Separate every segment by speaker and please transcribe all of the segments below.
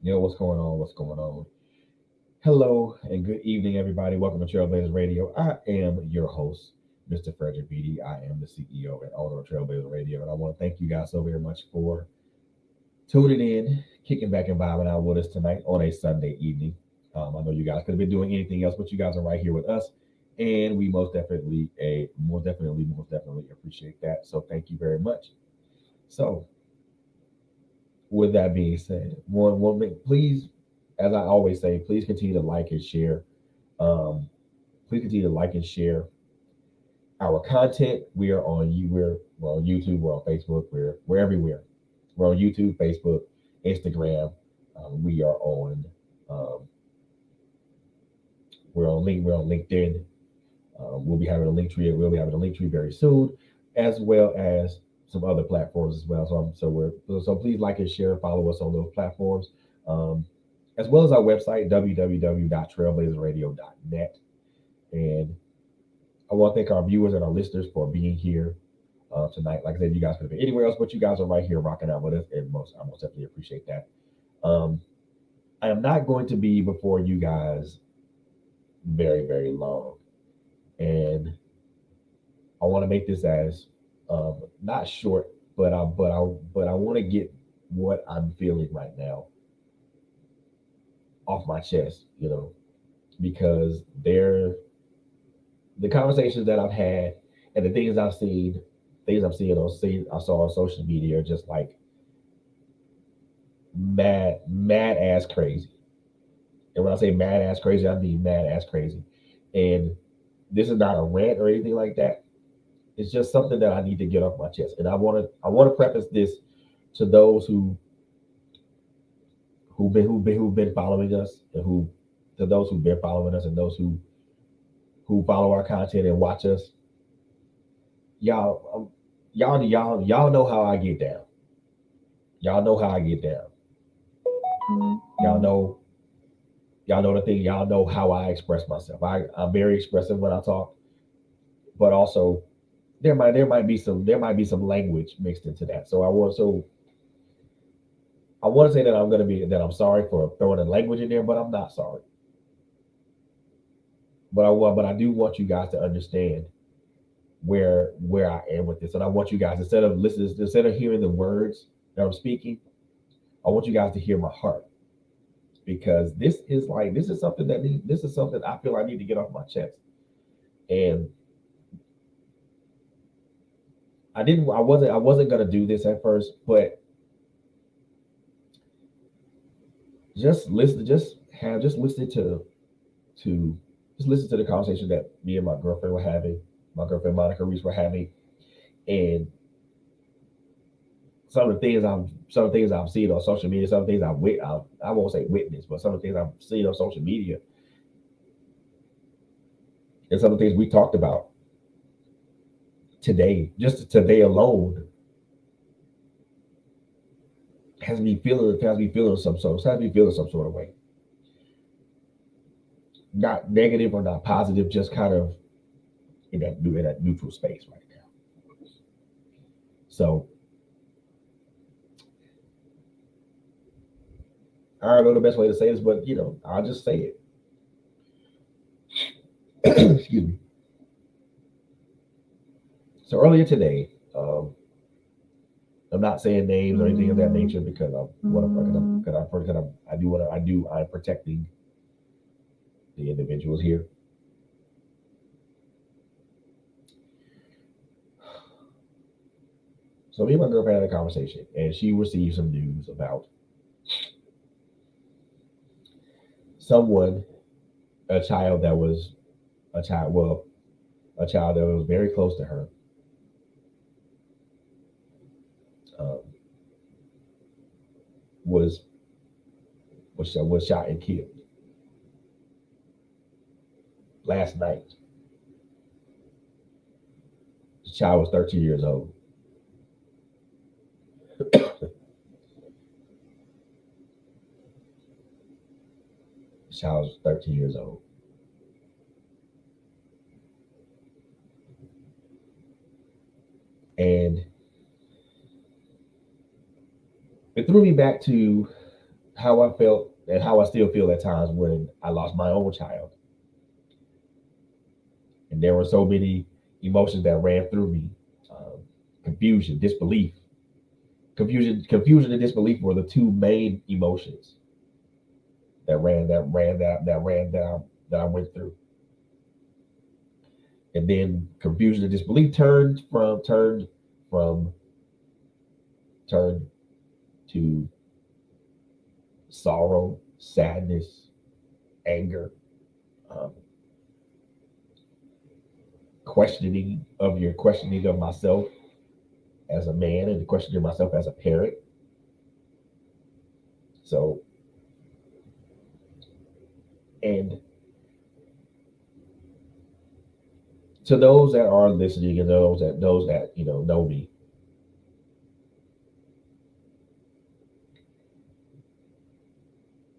Speaker 1: Yo, what's going on? What's going on? Hello and good evening, everybody. Welcome to Trailblazers Radio. I am your host, Mr. Frederick Beatty. I am the CEO and owner of Trailblazer Radio, and I want to thank you guys so very much for tuning in, kicking back and vibing out with us tonight on a Sunday evening. I know you guys could have been doing anything else, but you guys are right here with us, and we most definitely appreciate that. So thank you very much. So with that being said, please, as I always say, please continue to like and share. Um, please continue to like and share our content. We're on YouTube, we're on Facebook, we're everywhere. We're on YouTube, Facebook, Instagram. We are on um, we're on LinkedIn. We'll be having a link tree. We'll be having a link tree very soon, as well as some other platforms as well. So please like and share, follow us on those platforms, um, as well as our website www.trailblazerradio.net. And I want to thank our viewers and our listeners for being here tonight. Like I said, you guys could have been anywhere else, but you guys are right here rocking out with us, and I most definitely appreciate that. Um, I am not going to be before you guys very, very long, and I want to make this as not short, but I want to get what I'm feeling right now off my chest, because the conversations that I've had and the things I've seen I saw on social media are just like mad ass crazy. And when I say mad ass crazy, I mean mad ass crazy. And this is not a rant or anything like that. It's just something that I need to get off my chest. And I want to preface this to those who've been following us, and who to those who've been following us, and those who follow our content and watch us. Y'all, y'all know how I get down. Y'all know how I get down. Y'all know y'all know the thing. Y'all know how I express myself. I'm very expressive when I talk, but also there might be some language mixed into that. So I want to say that I'm sorry for throwing the language in there, but I'm not sorry. But I do want you guys to understand where I am with this, and I want you guys, instead of hearing the words that I'm speaking, I want you guys to hear my heart, because this is something I feel I need to get off my chest. And I wasn't gonna do this at first, but just listen to just listen to the conversation that me and my girlfriend Monica Reese were having, and some of the things I've seen on social media, some of the things I won't say witness, but some of the things I've seen on social media, and some of the things we talked about today, just today alone, has me feeling some sort of way. Not negative or not positive, just kind of in that neutral space right now. So I don't know the best way to say this, but I'll just say it. Excuse me. So earlier today, I'm not saying names or anything of that nature, because I'm protecting the individuals here. So me and my girlfriend had a conversation, and she received some news about someone, a child that was a child, well, a child that was very close to her, um, was was shot and killed last night. The child was 13 years old. The child was 13 years old, and it threw me back to how I felt and how I still feel at times when I lost my own child. And there were so many emotions that ran through me. Um, Confusion, disbelief. Confusion and disbelief were the two main emotions that I went through. And then confusion and disbelief from turned to sorrow, sadness, anger, um, questioning of myself as a man and questioning myself as a parent. So, and to those that are listening and those that know me,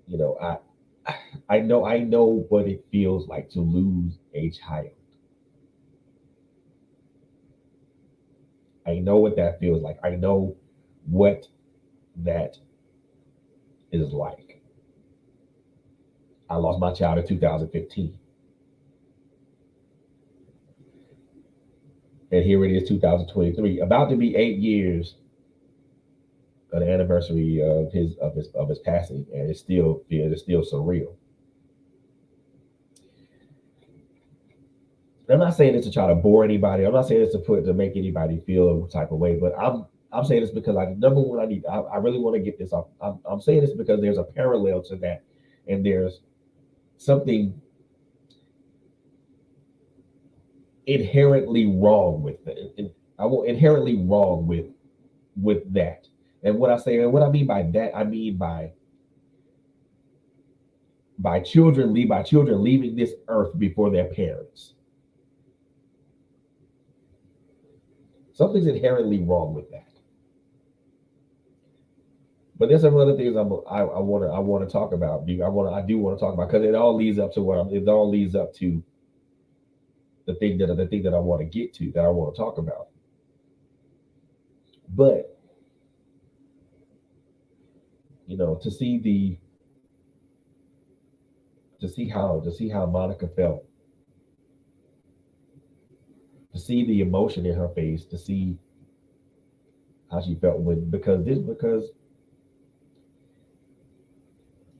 Speaker 1: you know, I know what it feels like to lose a child. I know what that feels like. I know what that is like. I lost my child in 2015, and here it is, 2023, about to be 8 years of the anniversary of his passing, and it's still surreal. I'm not saying this to try to bore anybody. I'm not saying this to make anybody feel a type of way, but I'm saying this because number one, I really want to get this off. I'm saying this because there's a parallel to that, and there's something inherently wrong with it. I will inherently wrong with that. And what I mean by that, I mean by children leaving this earth before their parents. Something's inherently wrong with that. But there's some other things I want to talk about. I do want to talk about because it all leads up to it all leads up to the thing that I want to get to, that I want to talk about. But to see how Monica felt, to see the emotion in her face, to see how she felt because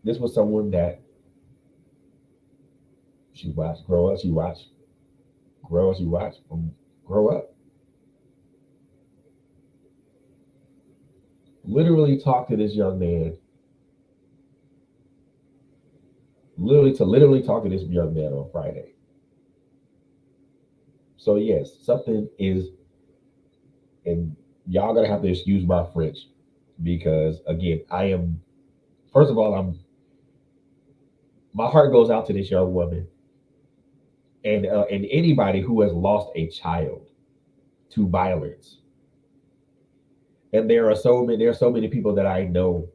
Speaker 1: this was someone that she watched grow up. She watched grow. She watched grow up. Literally talk to this young man. Literally talk to this young man on Friday. So yes, something is, and y'all gonna have to excuse my French because again, I am. First of all, my heart goes out to this young woman and anybody who has lost a child to violence. And there are so many people that I know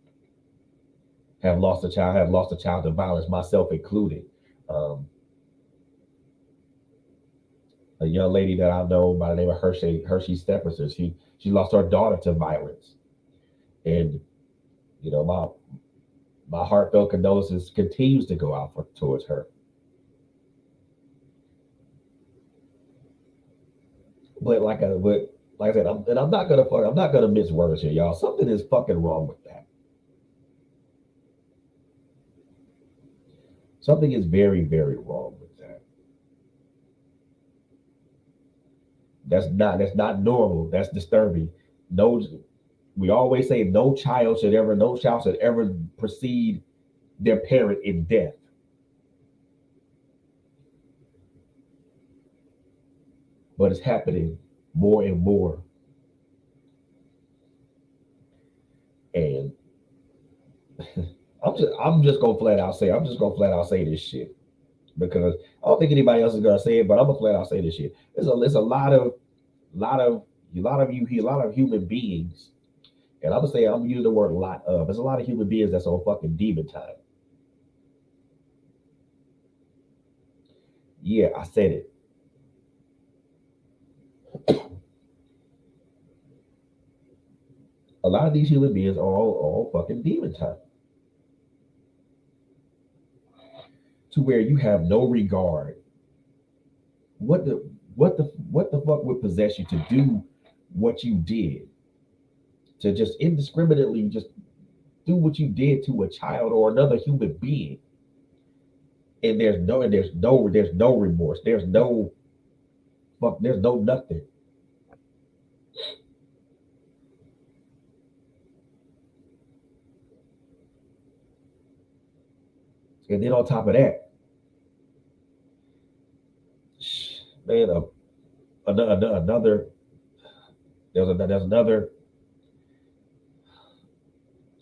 Speaker 1: have lost a child to violence, myself included. Um, a young lady that I know by the name of Hershey Stephenson, she lost her daughter to violence, and my heartfelt condolences continues to go out towards her. But like I said, I'm not gonna mince words here, y'all. Something is fucking wrong with that. Something is very, very wrong with that. That's not normal. That's disturbing. No, we always say no child should ever precede their parent in death. But it's happening more and more. And I'm just gonna flat out say this shit because I don't think anybody else is gonna say it, but I'm gonna flat out say this shit. There's a lot of a lot of human beings, and I'm gonna use the word lot of. There's a lot of human beings that's on fucking demon time. Yeah, I said it. A lot of these human beings are all fucking demon time. to where you have no regard. What the what the fuck would possess you to do what you did? To just indiscriminately just do what you did to a child or another human being. And there's no remorse. There's no fuck, there's no nothing. And then on top of that, man, another there's another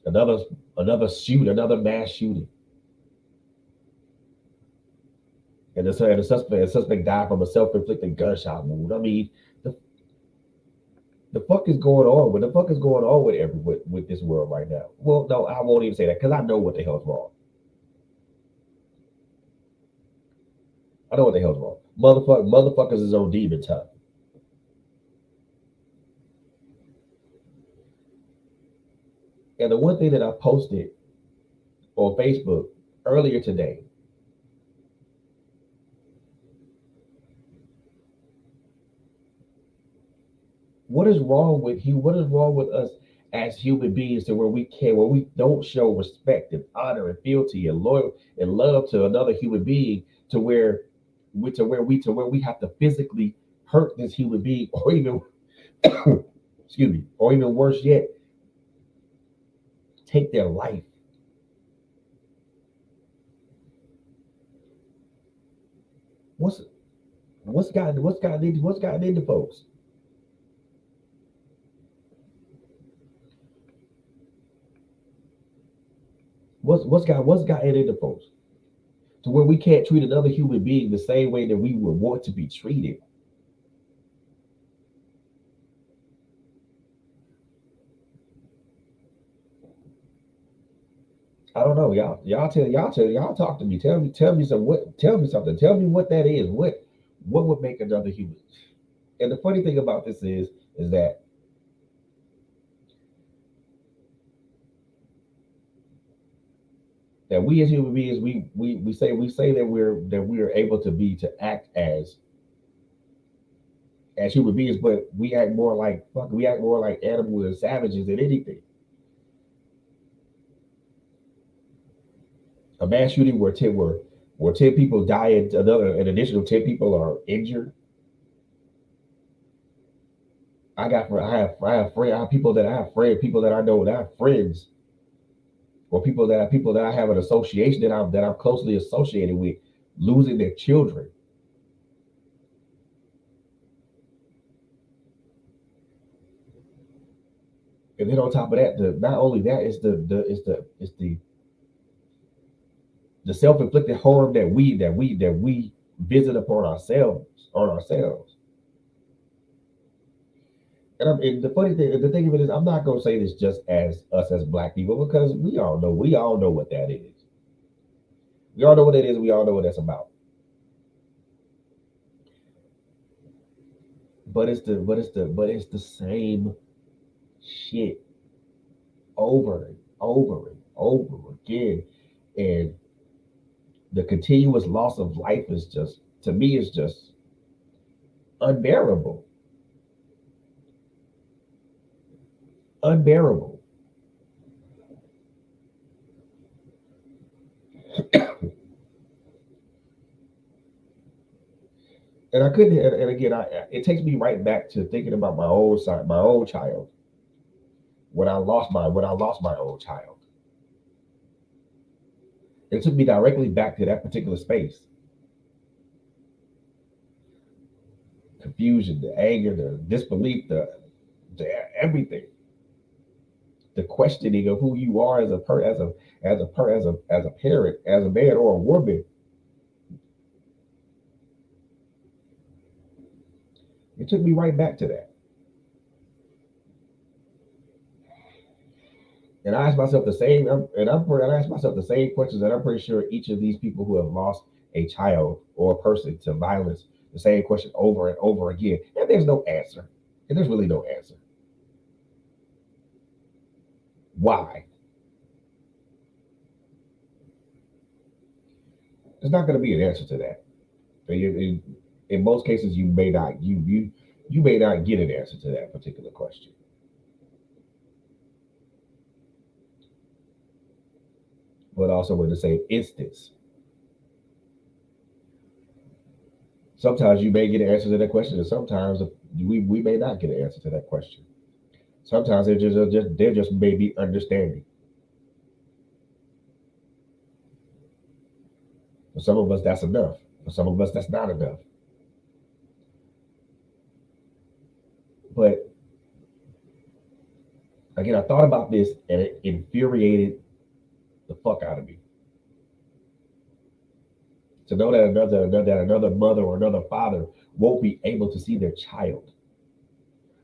Speaker 1: another mass shooting, and the suspect died from a self-inflicted gunshot wound. I mean, the the fuck is going on? What the fuck is going on with with this world right now? Well, no, I won't even say that because I know what the hell's wrong. I know what the hell's wrong. Motherfuckers is on demon time. And the one thing that I posted on Facebook earlier today, what is wrong with you? What is wrong with us as human beings to where we don't show respect and honor and fealty and loyal and love to another human being to where to where we have to physically hurt this human being or even excuse me, or even worse yet, take their life. What's what's gotten into folks? What's gotten into folks? To where we can't treat another human being the same way that we would want to be treated. I don't know, y'all talk to me. Tell me some what tell me something. Tell me what that is. What would make another human? And the funny thing about this is that we as human beings we say that we are able to be to act as human beings, but we act more like fuck, we act more like animals and savages than anything. A mass shooting where 10 people die and an additional 10 people are injured. I have people that I have friends, people that I know that I have friends, or people that I have an association that I'm closely associated with, losing their children. And then on top of that, not only that, the self inflicted harm that we visit upon ourselves. And the funny thing, the thing of it is, I'm not gonna say this just as us as black people because we all know what that is. We all know what it is. We all know what that's about. But it's the same shit over and over and over again. And the continuous loss of life is just to me is just unbearable. Unbearable. And I couldn't and again it takes me right back to thinking about my own child when I lost my own child. It took me directly back to that particular space. Confusion, the anger, the disbelief, the everything. The questioning of who you are as a parent, as a man or a woman. It took me right back to that. And I asked myself the same, and I asked myself the same questions that I'm pretty sure each of these people who have lost a child or a person to violence, the same question over and over again. And there's no answer. And there's really no answer. Why? There's not going to be an answer to that. In most cases, you may not get an answer to that particular question. But also in the same instance, sometimes you may get an answer to that question, and sometimes we may not get an answer to that question. Sometimes there just may be understanding. For some of us, that's enough. For some of us, that's not enough. But again, I thought about this and it infuriated the fuck out of me to know that another mother or another father won't be able to see their child,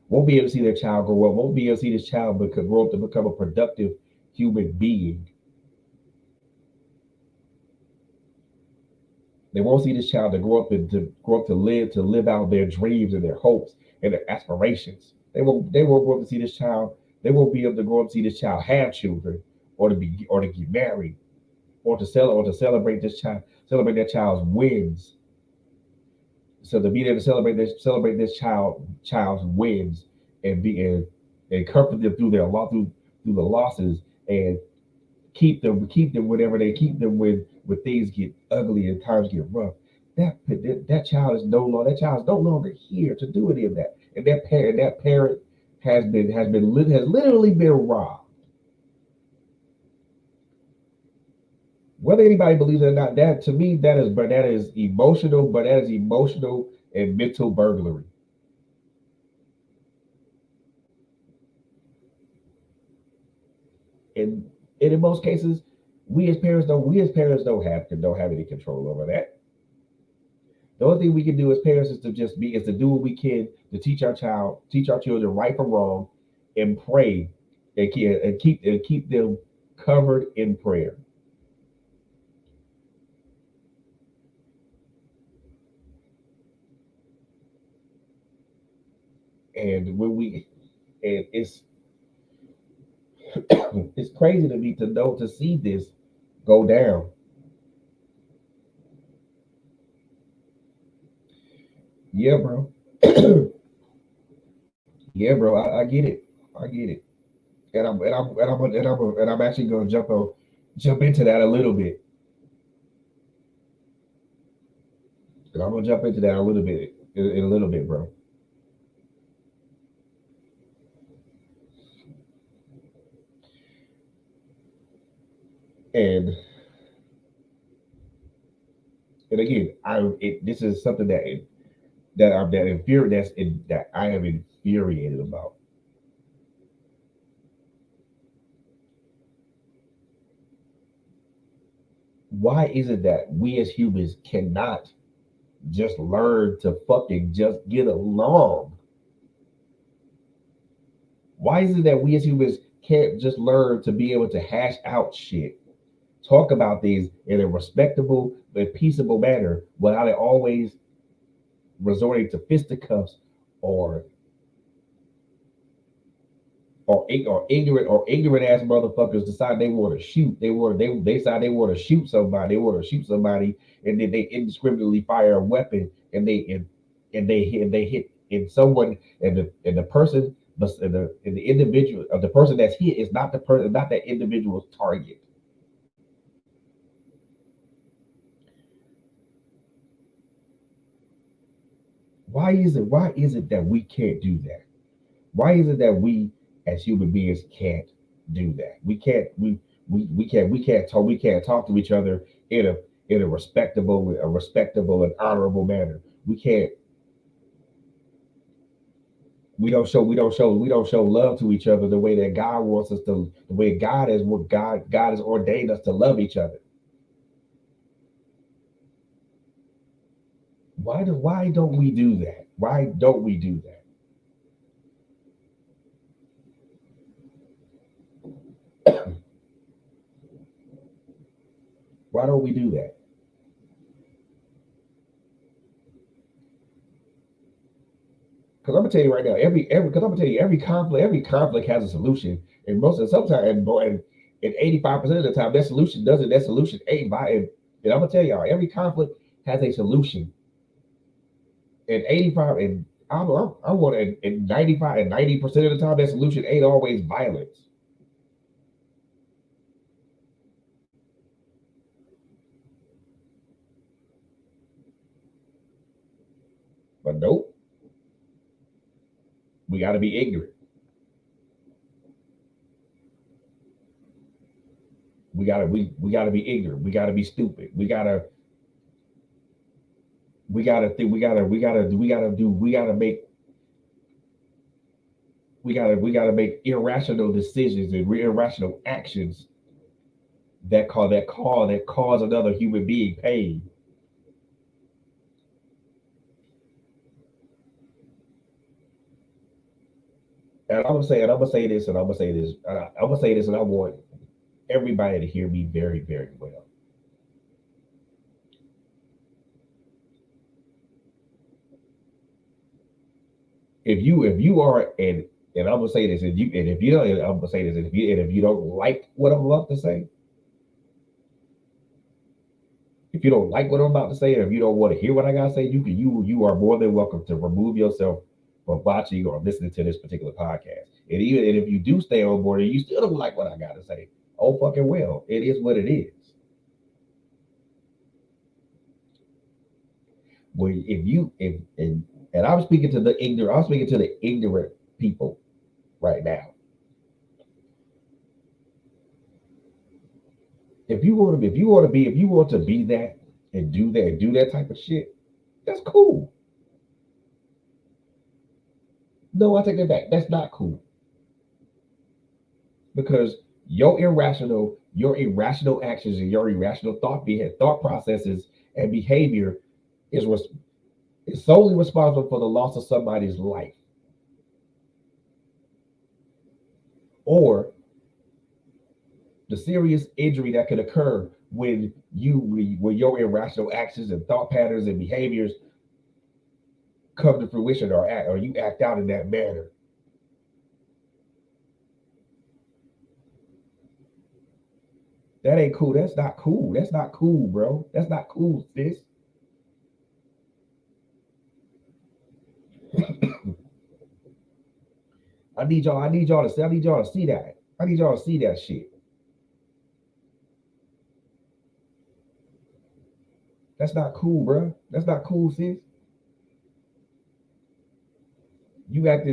Speaker 1: won't be able to see their child grow up, won't be able to see this child grow up to become a productive human being. They won't see this child to grow up and to grow up to live out their dreams and their hopes and their aspirations. They won't grow up to see this child. They won't be able to grow up to see this child have children or to get married or to celebrate celebrate their child's wins. So to be there to celebrate this child's wins and and comfort them through through the losses and keep them whenever they keep them when things get ugly and times get rough. That child is no longer that child is no longer here to do any of that. And that parent has literally been robbed. Whether anybody believes it or not, that to me that is emotional, but that is emotional and mental burglary. And, and in most cases, we as parents don't have any control over that. The only thing we can do as parents is to do what we can to teach our children right from wrong, and pray and keep them covered in prayer. And when we and it's crazy to me to see this go down. Yeah, bro. Yeah, bro. I get it. I get it. And I'm actually gonna jump into that a little bit. And I'm gonna jump into that a little bit in a little bit, bro. And and again, this is something that I am infuriated about. Why is it that we as humans cannot just learn to fucking just get along? Why is it that we as humans can't just learn to be able to hash out shit, talk about things in a respectable but peaceable manner without it always resorting to fisticuffs or or ignorant ass motherfuckers decide they want to shoot. They decide they want to shoot somebody. They want to shoot somebody, and then they indiscriminately fire a weapon, and they hit in someone, and the person, and the individual of the person that's hit is not the person, not that individual's target. Why is it that we can't do that? Why is it that we as human beings can't do that? We can't talk to each other in a respectable and honorable manner. We don't show love to each other the way that God wants us to, the way God has ordained us to love each other. Why don't we do that? Why don't we do that? Why don't we do that? Because I'm gonna tell you right now, because I'm gonna tell you every conflict has a solution, and most of sometimes and 85% of the time that solution ain't by it. And I'm gonna tell y'all, every conflict has a solution. And 85 and I want and 95 and 90% of the time that solution ain't always violence. But nope, we gotta be ignorant. We gotta be ignorant. We gotta be stupid. We gotta think we gotta make we gotta make irrational decisions and irrational actions that cause another human being pain. And I'm gonna say this, and I'm gonna say this, I'm gonna say this, and I want everybody to hear me very, very well. If you are and I'm gonna say this, and if you don't, I'm gonna say this, and if you don't like what I'm about to say, if you don't like what I'm about to say, or if you don't want to hear what I gotta say, you are more than welcome to remove yourself from watching or listening to this particular podcast. And if you do stay on board and you still don't like what I gotta say, oh fucking well, it is what it is. Where if you if and I'm speaking to the ignorant, I'm speaking to the ignorant people right now. If you want to be that and do that type of shit, that's cool. No, I take that back. That's not cool because your irrational actions and your irrational thought processes and behavior is is solely responsible for the loss of somebody's life or the serious injury that could occur when your irrational actions and thought patterns and behaviors come to fruition or you act out in that manner. That ain't cool. That's not cool. That's not cool, bro. That's not cool, sis. I need y'all to see that. I need y'all to see that shit. That's not cool, bro. That's not cool, sis. You want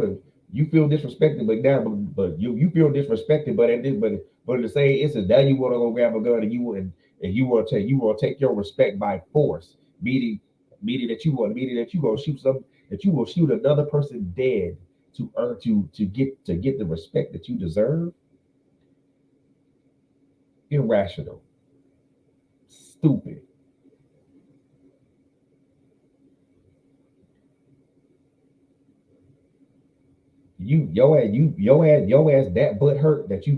Speaker 1: to you feel disrespected, but now but you feel disrespected, but in the same instance, now you want to go grab a gun and you want to take your respect by force, meaning meaning that you will shoot another person dead to get the respect that you deserve. Irrational, stupid. Your ass that butt hurt that you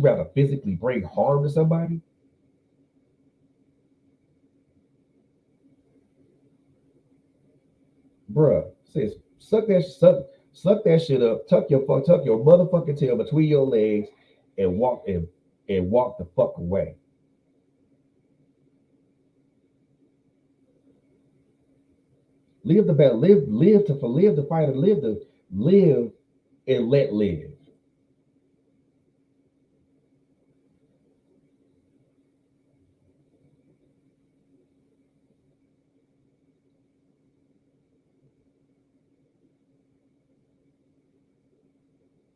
Speaker 1: rather physically bring harm to somebody, bruh. Sis, suck that shit up. Tuck your motherfucking tail between your legs and walk the fuck away. Live the battle. Live to fight and live and let live.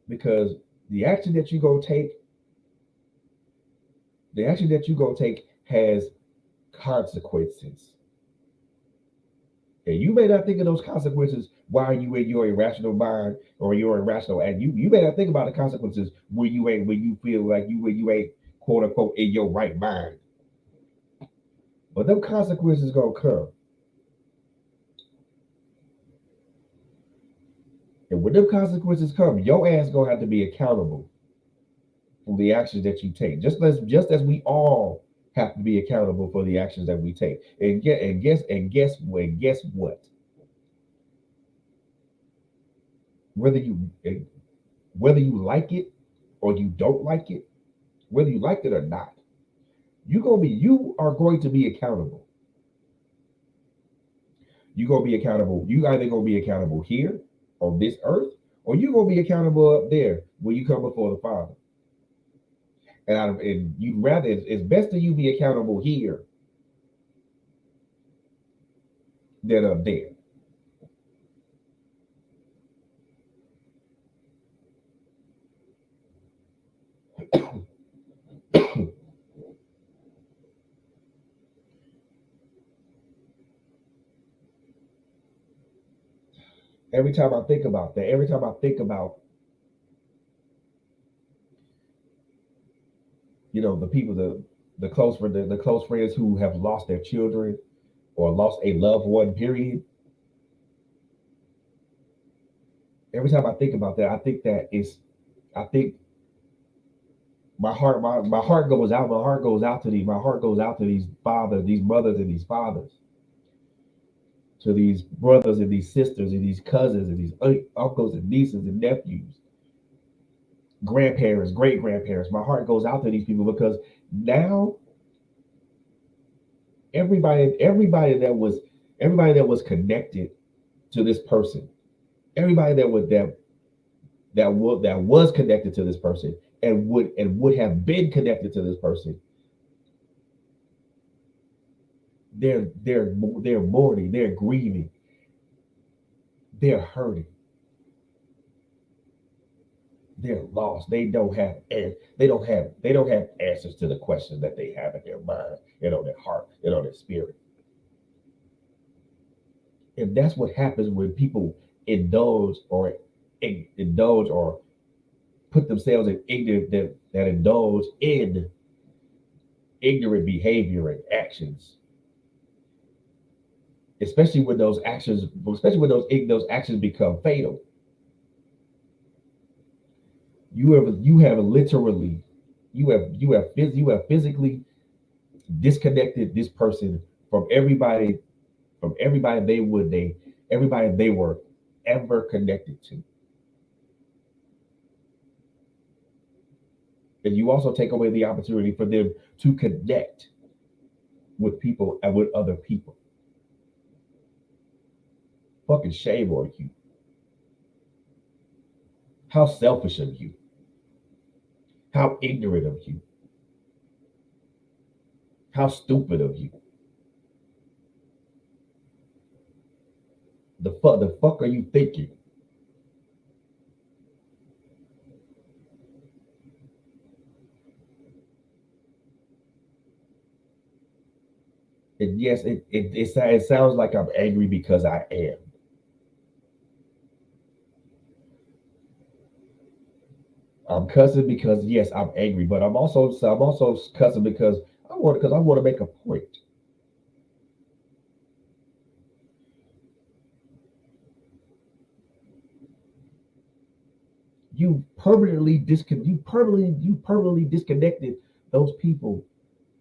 Speaker 1: Because the action that you go take, the action that you go take has consequences. And you may not think of those consequences while you in your irrational mind or your irrational and you may not think about the consequences when you feel like when you ain't quote unquote in your right mind. But them consequences gonna come. And when them consequences come, your ass gonna have to be accountable for the actions that you take. Just as we all have to be accountable for the actions that we take. Guess what? Whether you whether you like it or you don't like it, whether you like it or not, You are going to be accountable. You're gonna be accountable. You either gonna be accountable here on this earth, or you're gonna be accountable up there when you come before the Father. And you'd rather it's best that you be accountable here than up there. Every time I think about that, every time I think about the people, the close friends who have lost their children or lost a loved one, period. Every time I think about that, I think my heart goes out. My heart goes out to these fathers, these mothers, and these fathers, to these brothers and these sisters and these cousins and these uncles and nieces and nephews, grandparents, great grandparents. My heart goes out to these people because now everybody that was connected to this person, everybody that was connected to this person and would have been connected to this person, they're mourning, they're grieving, they're hurting, they're lost. They don't have answers to the questions that they have in their mind and on their heart and on their spirit. And that's what happens when people indulge or indulge or put themselves in ignorant that indulge in ignorant behavior and actions, especially when those actions become fatal. You have literally you have physically disconnected this person from everybody everybody they were ever connected to. And you also take away the opportunity for them to connect with people and with other people. Fucking shame on you. How selfish of you. How ignorant of you. How stupid of you. The fuck are you thinking? And yes, it sounds like I'm angry because I am. I'm cussing because yes, I'm angry, but I'm also cussing because I want to make a point. You permanently disconnected those people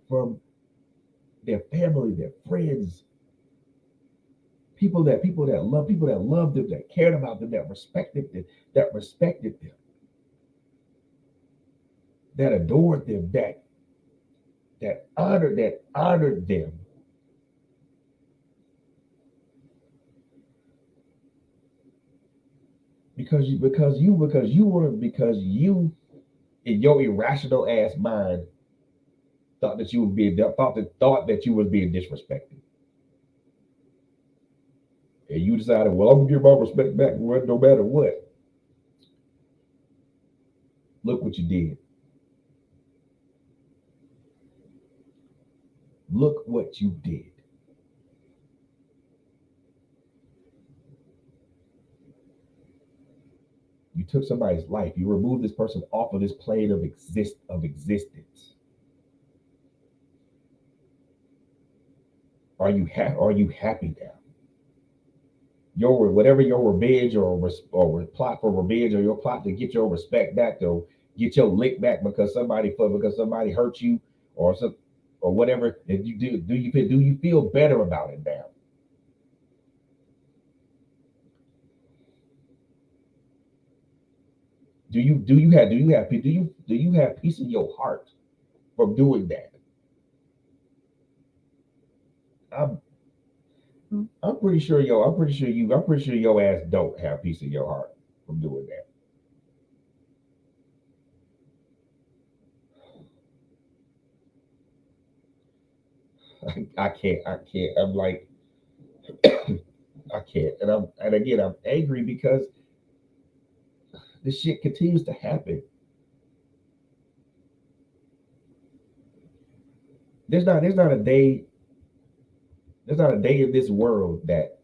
Speaker 1: from their family, their friends, people that loved them, that cared about them, that respected them, that adored them, that honored them, because you in your irrational ass mind thought that you was being disrespected, and you decided, well, I'm gonna give my respect back no matter what. Look what you did. Look what you did. You took somebody's life. You removed this person off of this plane of existence. Are you happy now? Your whatever your revenge or plot for revenge, or your plot to get your respect back, to get your lick back because somebody hurt you, or some or whatever that you do you feel better about it now? Do you have peace in your heart from doing that? I'm I'm pretty sure I'm pretty sure your ass don't have peace in your heart from doing that. I can't. I'm like I can't. And again I'm angry because this shit continues to happen. There's not a day in this world that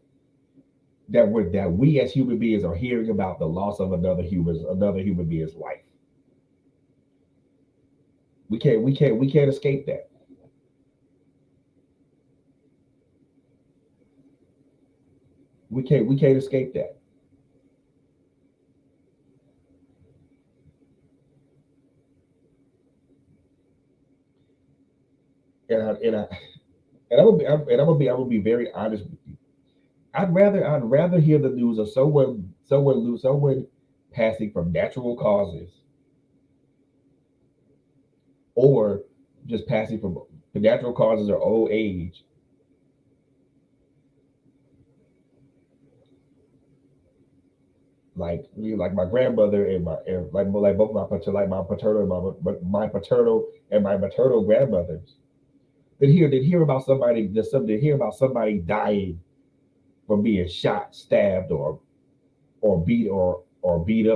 Speaker 1: we as human beings are hearing about the loss of another human being's life. We can't escape that. We can't escape that. And I and I and I'm gonna be very honest with you. I'd rather hear the news of someone passing from natural causes or just passing from natural causes or old age. Like my grandmother and like both my paternal my paternal and my maternal grandmothers. Did hear about somebody dying from being shot, stabbed, or beat up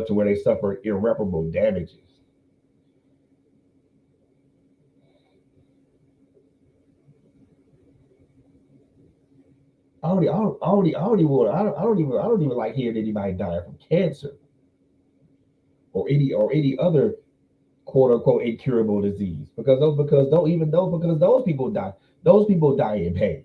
Speaker 1: to where they suffered irreparable damages. I don't even like hearing anybody die from cancer or any other quote unquote incurable disease because those people die in pain.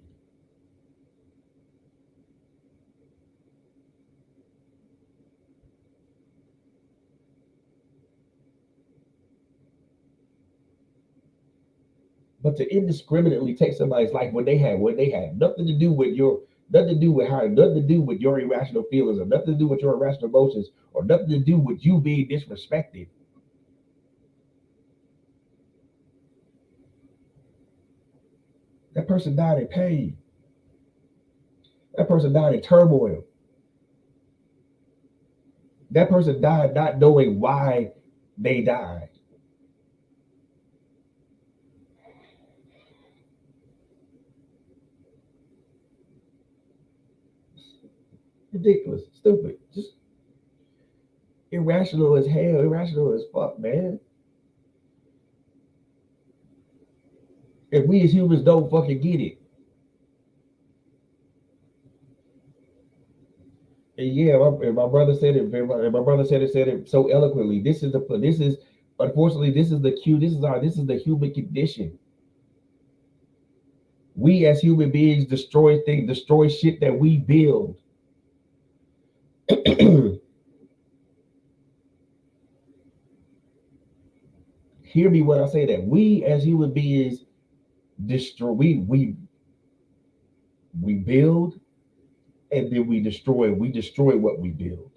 Speaker 1: But to indiscriminately take somebody's life when they had nothing to do with your irrational feelings or nothing to do with your irrational emotions or nothing to do with you being disrespected. That person died in pain. That person died in turmoil. That person died not knowing why they died. Ridiculous, stupid, just irrational as hell, irrational as fuck, man. And we as humans don't fucking get it. And yeah, my brother said it. My brother said it so eloquently. This is unfortunately this is the cue. This is the human condition. We as human beings destroy shit that we build. Hear me when I say that. We as human beings destroy. We build and then we destroy. We destroy what we build.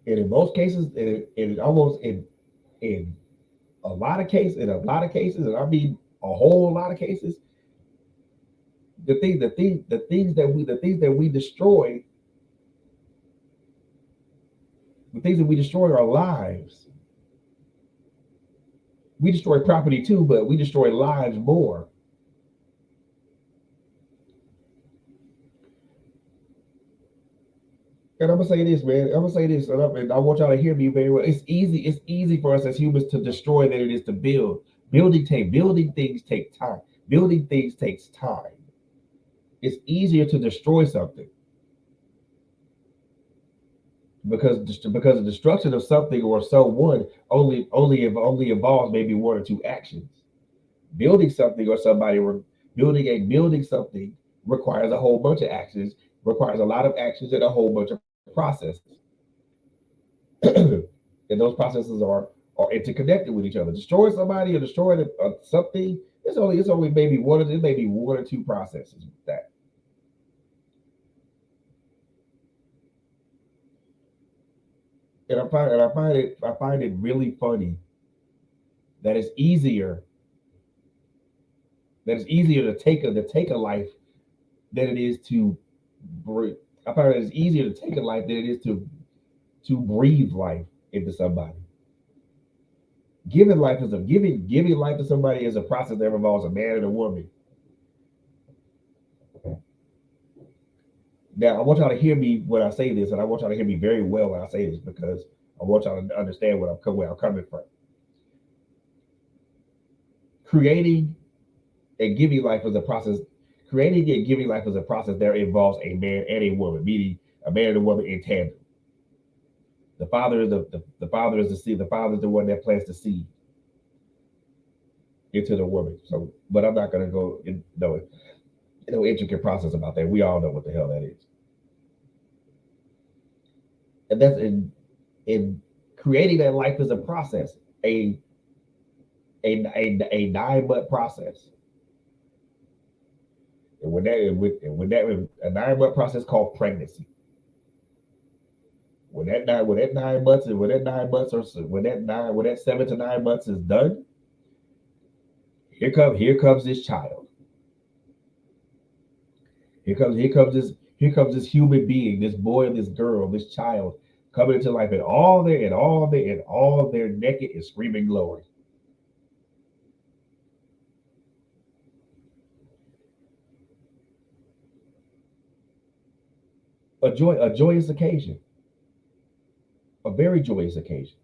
Speaker 1: And in most cases, and almost in a lot of cases, and I mean a whole lot of cases, the things that we destroy, the things that we destroy are lives. We destroy property too, but we destroy lives more. And I'm gonna say this, man. I'm gonna say this, and I want y'all to hear me very well. It's easy. It's easy for us as humans to destroy than it is to build. Building things take time. Building things takes time. It's easier to destroy something because the destruction of something or someone only involves maybe one or two actions. Building something or building something requires a whole bunch of actions, requires a lot of actions and a whole bunch of processes. And those processes are interconnected with each other. Destroying somebody or destroying something, it's only maybe one or two processes with that. And I find it really funny that it's easier to take a life than it is to breathe. I find that it's easier to take a life than it is to breathe life into somebody. Giving life to somebody is a process that involves a man and a woman. Now, I want y'all to hear me when I say this, and I want y'all to hear me very well when I say this because I want y'all to understand where I'm coming from. Creating and giving life is a process. Creating and giving life is a process that involves a man and a woman, meaning a man and a woman in tandem. The father is the seed. The father is the one that plants the seed into the woman. So, but I'm not going to go in no intricate process about that. We all know what the hell that is, and that's in creating that life is a process, a a 9 month process. And when that a 9 month process called pregnancy. When that 9 months and when that 9 months or so, when that 7 to 9 months is done, here comes this child. Here comes this human being, this boy, this girl, this child coming into life, and all their naked and screaming glory. A joyous occasion, a very joyous occasion.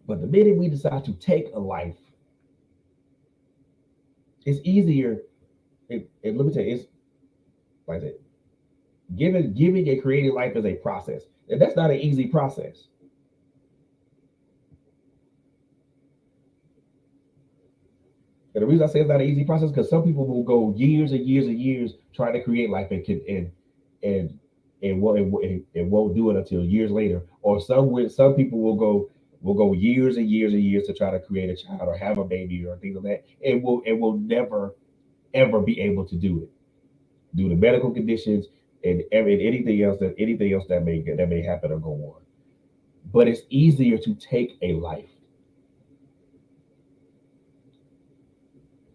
Speaker 1: But the minute we decide to take a life, it's easier. And let me tell you, it's like I said, giving and creating life is a process, and that's not an easy process. And the reason I say it's not an easy process because some people will go years and years and years trying to create life and won't do it until years later. Or some people will go years and years and years to try to create a child or have a baby or things like that, and will never ever be able to do it due to medical conditions and anything else that may happen or go on. But it's easier to take a life.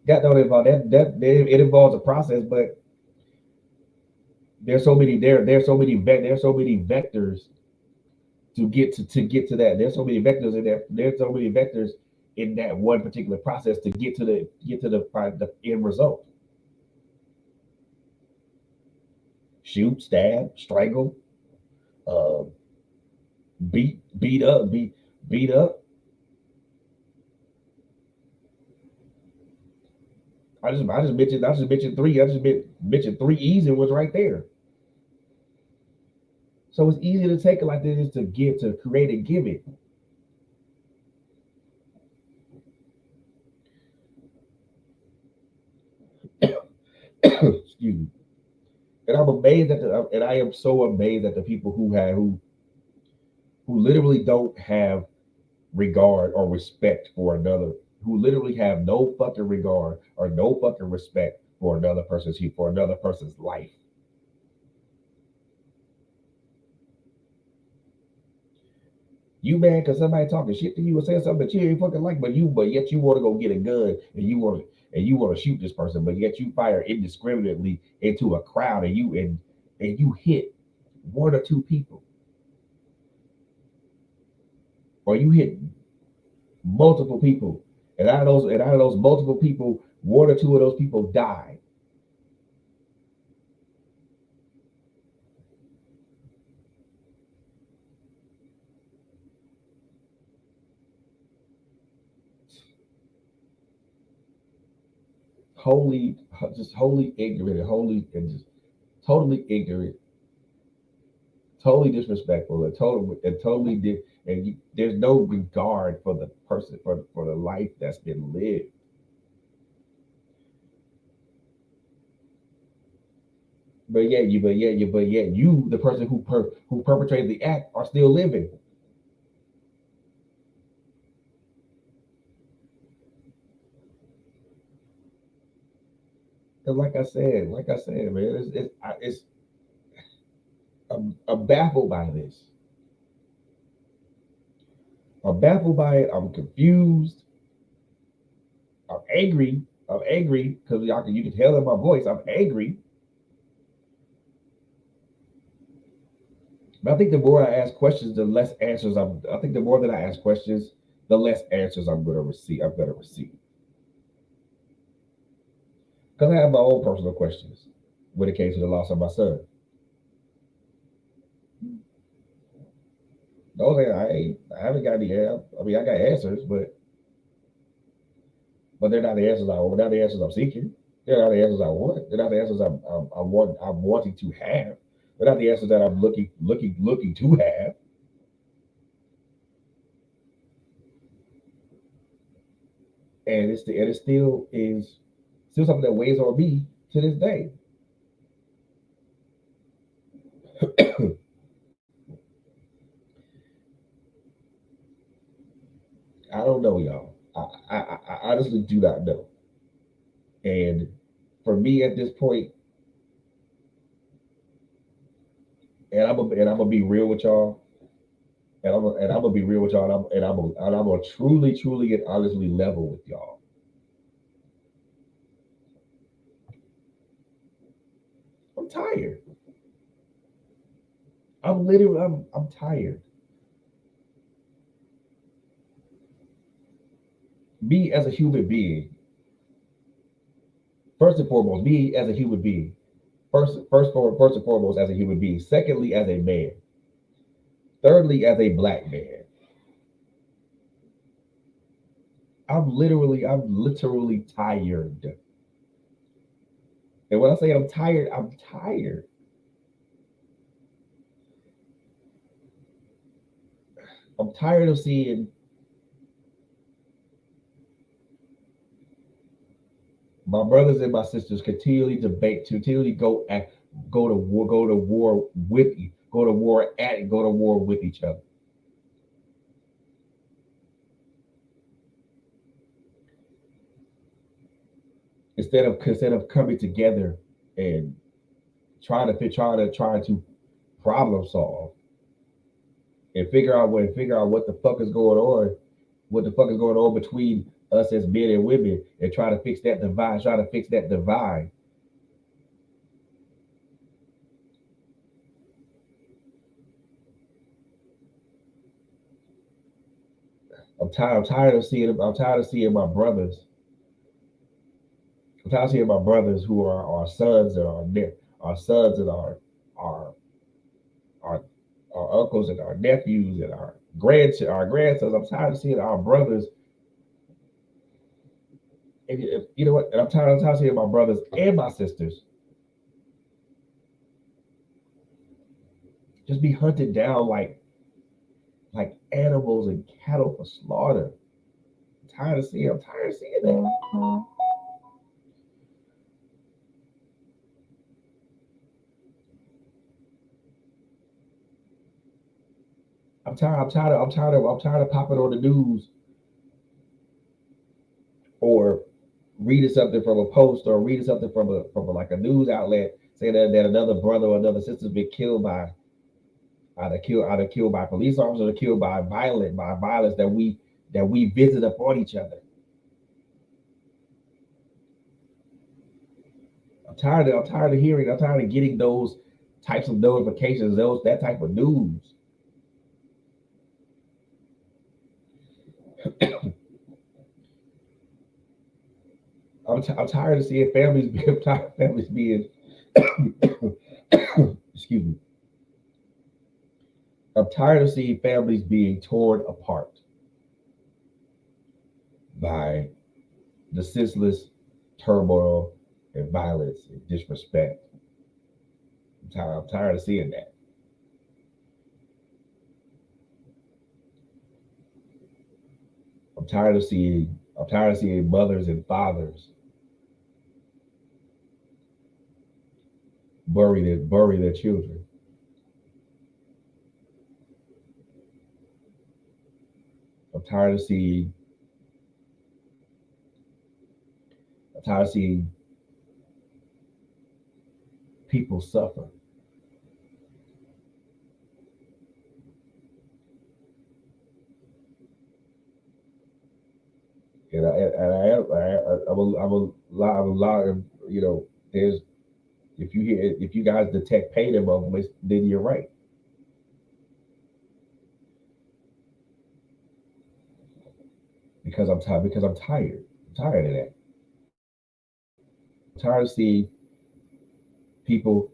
Speaker 1: That don't involve that it involves a process, but there's so many vectors to get to that. There's so many vectors in that one particular process to get to the end result. Shoot, stab, strangle, uh, beat up. I just mentioned three easy ones right there. So it's easy to take it like this is to create and give it. Excuse me. And I am so amazed at the people who literally don't have regard or respect for another, who literally have no fucking regard or no fucking respect for another person's life. You mad because somebody talking shit to you or saying something that you ain't fucking like, but yet you want to go get a gun and you want to shoot this person, but yet you fire indiscriminately into a crowd and you hit one or two people, or you hit multiple people, and out of those multiple people, one or two of those people die. Wholly, just wholly ignorant and just totally ignorant, totally disrespectful, there's no regard for the person for the life that's been lived. But yet you, the person who perpetrated the act, are still living. And like I said, man, I'm baffled by this. I'm baffled by it. I'm confused. I'm angry. I'm angry because you can tell in my voice. I'm angry. But I think the more I ask questions, the less answers I think the more that I ask questions, the less answers I'm gonna receive. I'm gonna receive. Because I have my own personal questions when it came to the loss of my son. Those I haven't got any. I mean, I got answers, but they're not the answers they're not the answers I'm seeking. They're not the answers I want. They're not the answers I'm wanting to have. They're not the answers that I'm looking to have. And it still is still something that weighs on me to this day. I don't know, y'all. I honestly do not know. And for me at this point, and I'm gonna be real with y'all, and I'm gonna be real with y'all, and I'm gonna truly and honestly level with y'all. I'm tired. I'm tired. Me as a human being, first and foremost, me as a human being, first and foremost as a human being. Secondly, as a man. Thirdly, as a black man. I'm literally tired. And when I say I'm tired, I'm tired. I'm tired of seeing my brothers and my sisters continually debate, continually go to war with go to war at go to war with each other. Instead of coming together and trying to problem solve and figure out what the fuck is going on, what the fuck is going on between us as men and women, and try to fix that divide. I'm tired of seeing my brothers. I'm tired of seeing my brothers who are our sons and our sons and our our our uncles and our nephews and our grandsons. I'm tired of seeing our brothers. And you know what? And I'm tired of seeing my brothers and my sisters just be hunted down like animals and cattle for slaughter. I'm tired of seeing that. I'm tired of popping on the news or reading something from a post or reading something like a news outlet saying that another brother or another sister's been killed by either killed by police officers or killed by violence that we visit upon each other. I'm tired of getting those types of notifications, that type of news. I'm tired of seeing families I'm tired of families being excuse me. I'm tired of seeing families being torn apart by the senseless turmoil and violence and disrespect. I'm tired of seeing that. I'm tired of seeing mothers and fathers bury their children. I'm tired of seeing I'm tired of seeing people suffer. and I am I'm a lot of, there's, if you guys detect pain in moments, then you're right. Because I'm tired. Because I'm tired. I'm tired of that. I'm tired of seeing people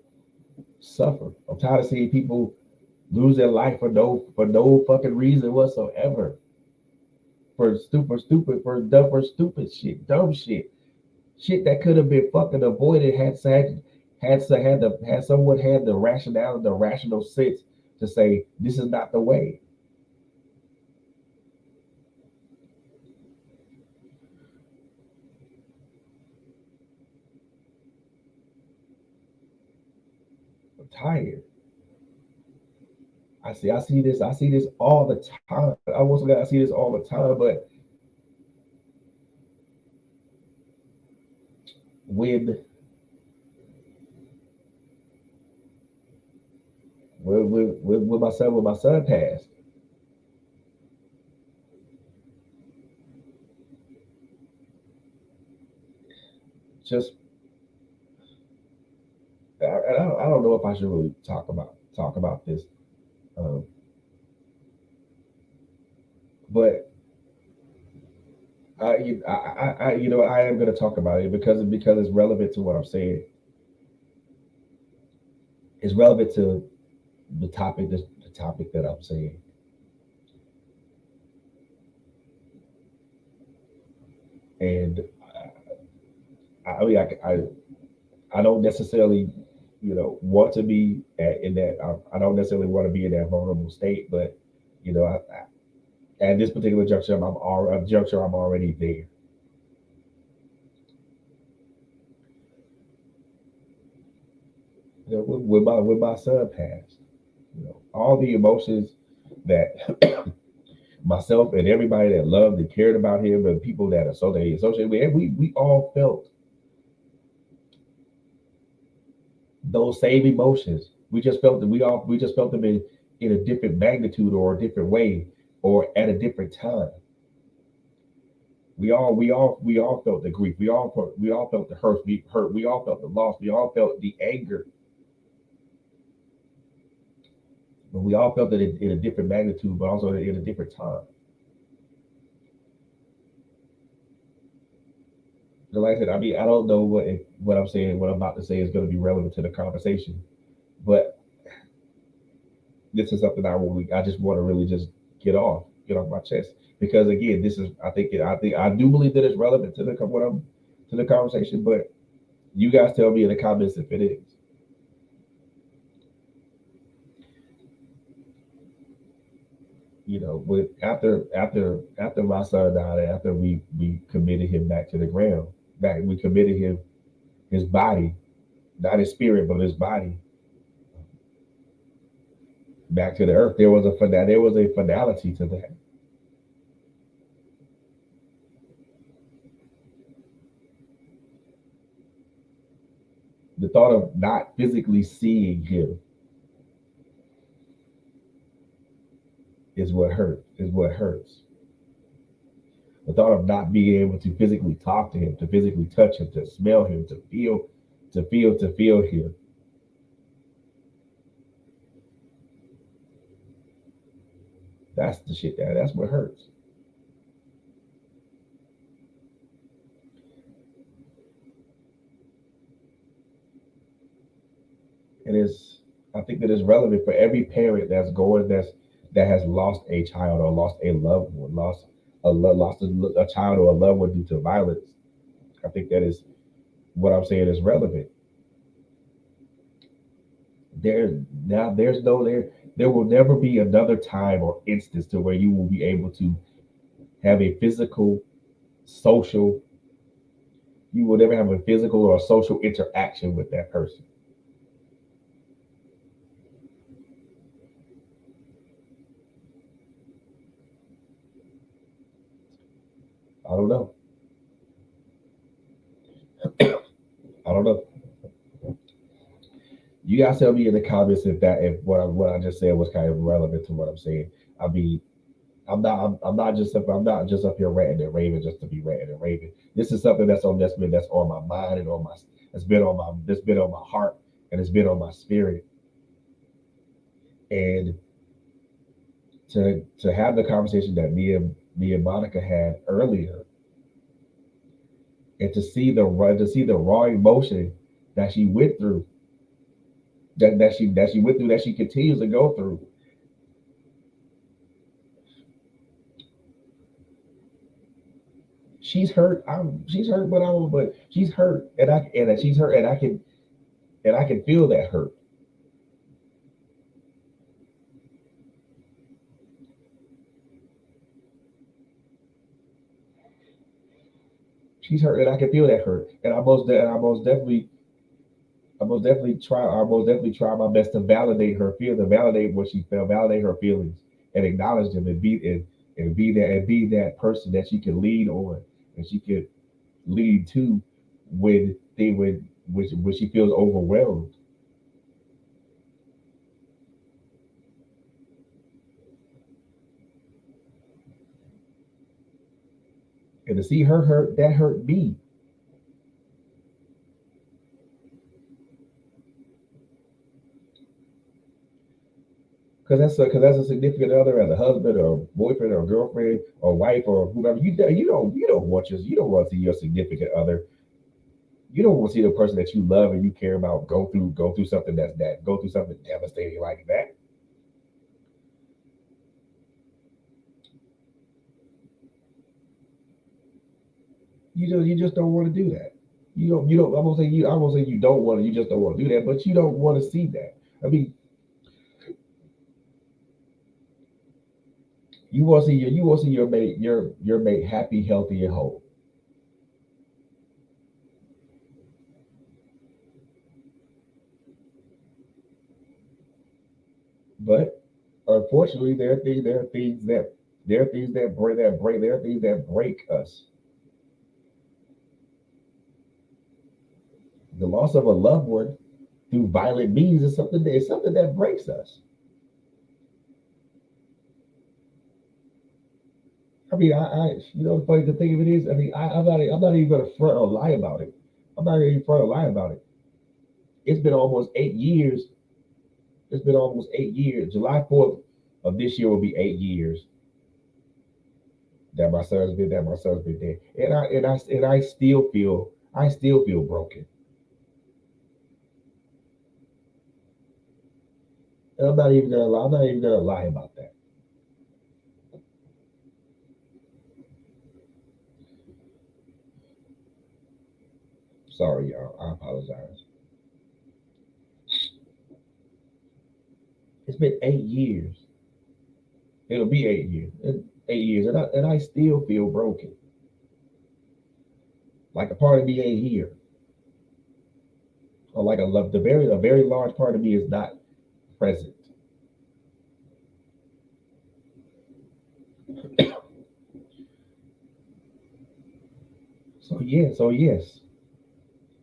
Speaker 1: suffer. I'm tired of seeing people lose their life for no fucking reason whatsoever. For stupid shit, dumb shit, shit that could have been fucking avoided had someone had the rationale, the rational sense to say this is not the way. I'm tired. I see this all the time. I see this all the time, but when when my son passed, just I don't know if I should really talk about this, um, but I am going to talk about it because it's relevant to what I'm saying. It's relevant to the topic that I'm saying, and I mean I don't necessarily want to be in that. I don't necessarily want to be in that vulnerable state, but at this particular juncture I'm already there. When my son passed, all the emotions that myself and everybody that loved and cared about him and people that associated with him, we all felt those same emotions. We just felt them in a different magnitude or a different way or at a different time. We all felt the grief. We all felt the hurt. We all felt the loss. We all felt the anger, but we all felt it in a different magnitude, but also in a different time. So like I said, I mean, I don't know what I'm saying, what I'm about to say is going to be relevant to the conversation, but this is something I just want to really just get off my chest because again, this is I do believe that it's relevant to the conversation, but you guys tell me in the comments if it is. With after my son died, after we committed him back to the ground, back we committed him his body, not his spirit, but his body back to the earth. There was a finality to that. The thought of not physically seeing him is what hurts. The thought of not being able to physically talk to him, to physically touch him, to smell him, to feel him. That's the shit that's what hurts. And it's I think that it's relevant for every parent that has lost a child or lost a loved one, lost a child or a loved one due to violence. I think that is what I'm saying is relevant. There's no there will never be another time or instance to where you will be able to have a physical, social, you will never have a physical or social interaction with that person. I don't know. I don't know. You guys tell me in the comments if what I just said was kind of relevant to what I'm saying. I mean, I'm not just up here ranting and raving just to be ranting and raving. This is something that's on my mind and on my that's been on my heart and it's been on my spirit. And to have the conversation that me and Monica had earlier, and to see the raw emotion that she went through, that she went through, that she continues to go through. She's hurt, but she's hurt, and she's hurt, and I can feel that hurt. She's hurt, and I can feel that hurt, and I most definitely try my best to validate her feel, to validate what she felt, validate her feelings, and acknowledge them, and be that person that she can lean on, and she can lead to when when she feels overwhelmed. And to see her hurt, that hurt me. Because that's a significant other, as a husband or boyfriend or girlfriend or wife or whoever. You don't want to see your significant other. You don't want to see the person that you love and you care about go through something go through something devastating like that. You just don't want to do that. You don't. I won't say you don't want to. You just don't want to do that. But you don't want to see that. I mean, you want to see your mate happy, healthy, and whole. But unfortunately, there are things there are things that break us. The loss of a loved one through violent means is something that breaks us. I mean, the funny the thing of it is, I mean, I'm not even gonna front or lie about it. I'm not even front or lie about it. It's been almost 8 years. It's been almost 8 years. July 4th of this year will be 8 years that my son's been dead, and I still feel broken. And I'm not even gonna lie about that. Sorry, y'all. I apologize. It's been 8 years. It'll be 8 years. 8 years, and I still feel broken. Like a part of me ain't here, or like a very large part of me is not present. So yes,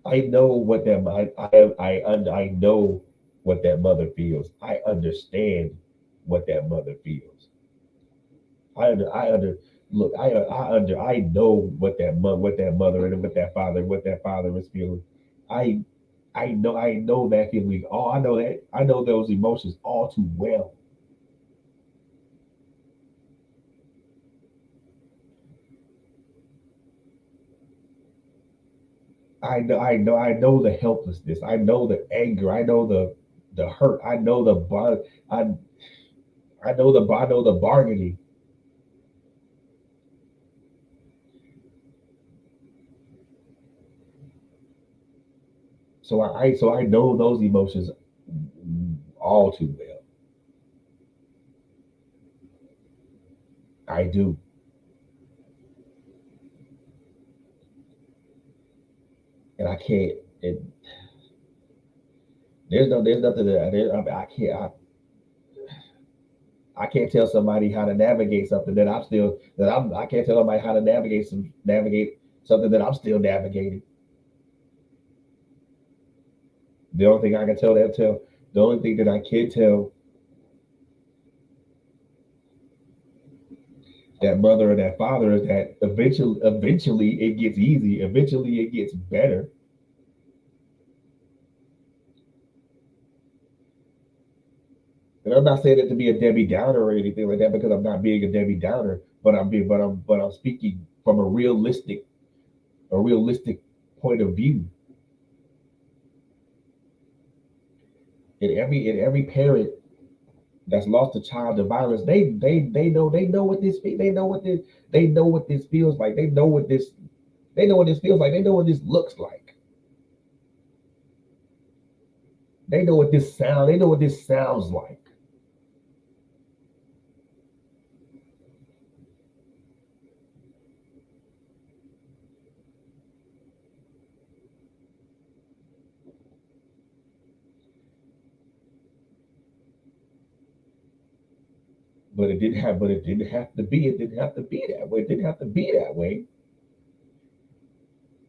Speaker 1: I know what that I know what that mother feels. I understand what that mother feels. I under look. I know what that mother and what that father is feeling. I I know that feeling. Oh, I know those emotions all too well. I know the helplessness. I know the anger. I know the hurt. I I know the bargaining. So I know those emotions all too well. I do, and I can't. It, there's nothing that I can't tell somebody how to navigate something that I can't tell somebody how to navigate something that I'm still navigating. The only thing I can tell the only thing that I can tell that mother or that father is that eventually it gets easy, eventually it gets better. And I'm not saying it to be a Debbie Downer or anything like that because I'm not being a Debbie Downer, but I'm speaking from a realistic point of view. In every parent that's lost a child to violence, they know what this they know what this feels like. They know what this feels like. They know what this looks like. They know what this sounds like. It didn't have to be that way. It didn't have to be that way.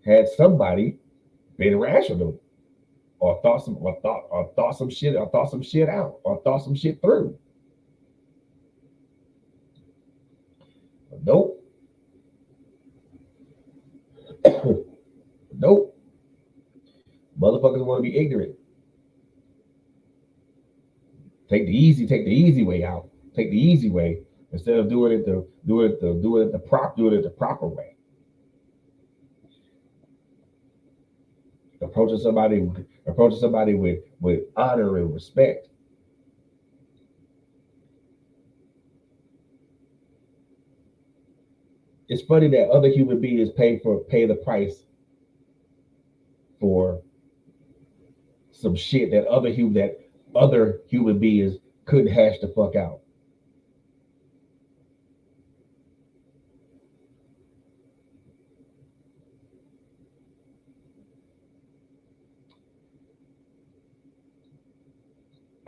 Speaker 1: Had somebody been rational or thought some shit out or thought some shit through. Nope. Nope. Motherfuckers want to be ignorant. Take the easy way out. Take the easy way instead of doing it the proper way. Approaching somebody with honor and respect. It's funny that other human beings pay the price for some shit that other human beings couldn't hash the fuck out.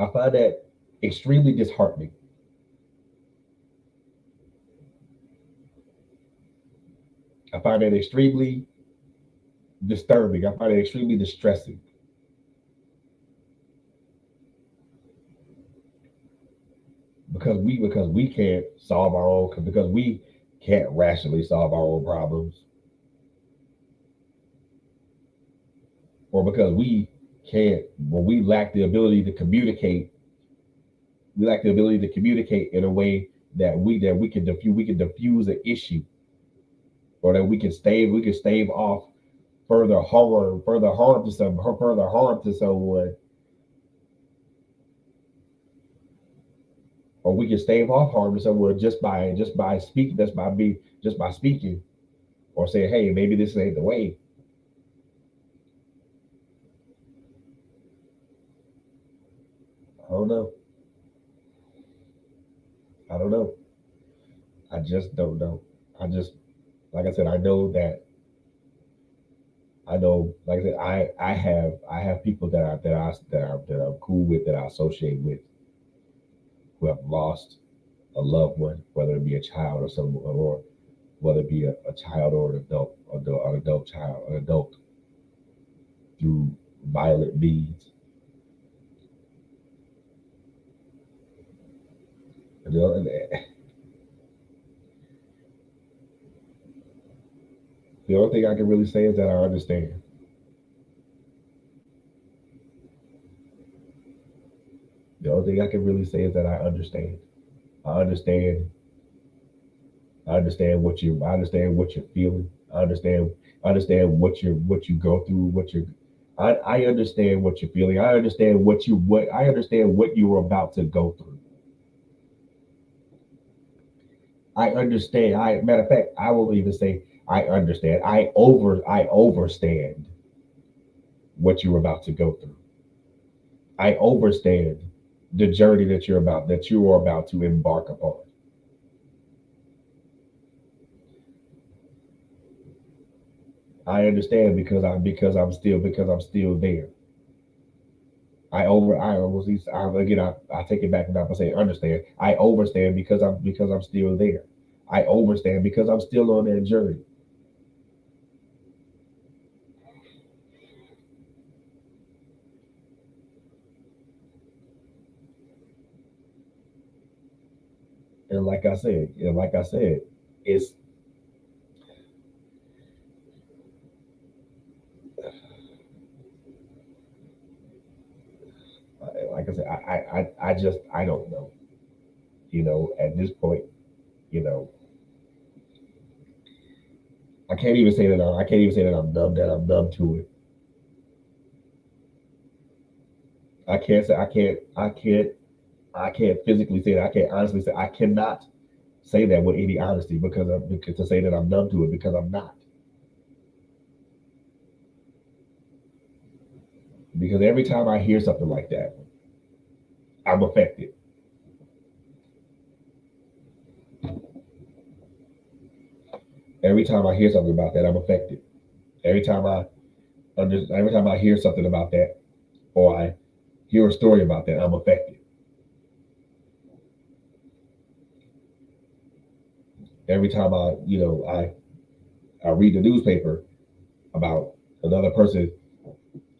Speaker 1: I find that extremely disheartening. I find that extremely disturbing. I find it extremely distressing because we can't solve our own because we can't rationally solve our own problems, or because we can't when we lack the ability to communicate. We lack the ability to communicate in a way that we can diffuse an issue, or that we can stave off further harm to someone, or we can stave off harm to someone just by speaking, just by speaking, or saying, hey, maybe this ain't the way. I don't know. I don't know. I just don't know. I just like I said, like I said, I have people that I'm cool with, that I associate with, who have lost a loved one, whether it be a child or someone, or whether it be a child or an adult child, an adult through violent means. You know, and the only thing I can really say is that I understand. The only thing I can really say is that I understand. I understand. I understand what you're feeling. I understand what you go through. I understand what you're feeling. I understand what you were about to go through. I understand. I matter of fact, I will even say I understand. I overstand what you were about to go through. I overstand the journey that you are about to embark upon. I understand because I'm still there. I almost again I take it back and I say understand. I overstand because I'm still there. I overstand because I'm still on that journey. And like I said, it's like I said, I just I don't know. At this point, you know, I can't even say that I'm numb to it. I can't physically say that. I can't honestly say I cannot say that with any honesty because to say that I'm numb to it because I'm not. Because every time I hear something like that, I'm affected. Every time I hear something about that, I'm affected. Every time every time I hear something about that, or I hear a story about that, I'm affected. Every time I read the newspaper about another person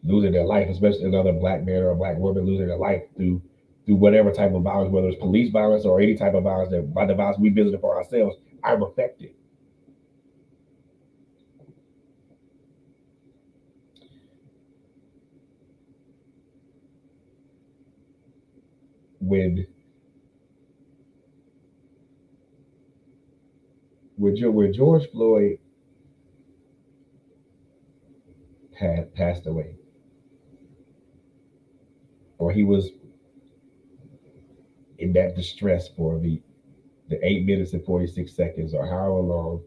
Speaker 1: losing their life, especially another black man or a black woman losing their life through whatever type of violence, whether it's police violence or any type of violence that by the violence we visited for ourselves, I'm affected. When when George Floyd had passed away, or he was in that distress for the 8 minutes and 46 seconds, or however long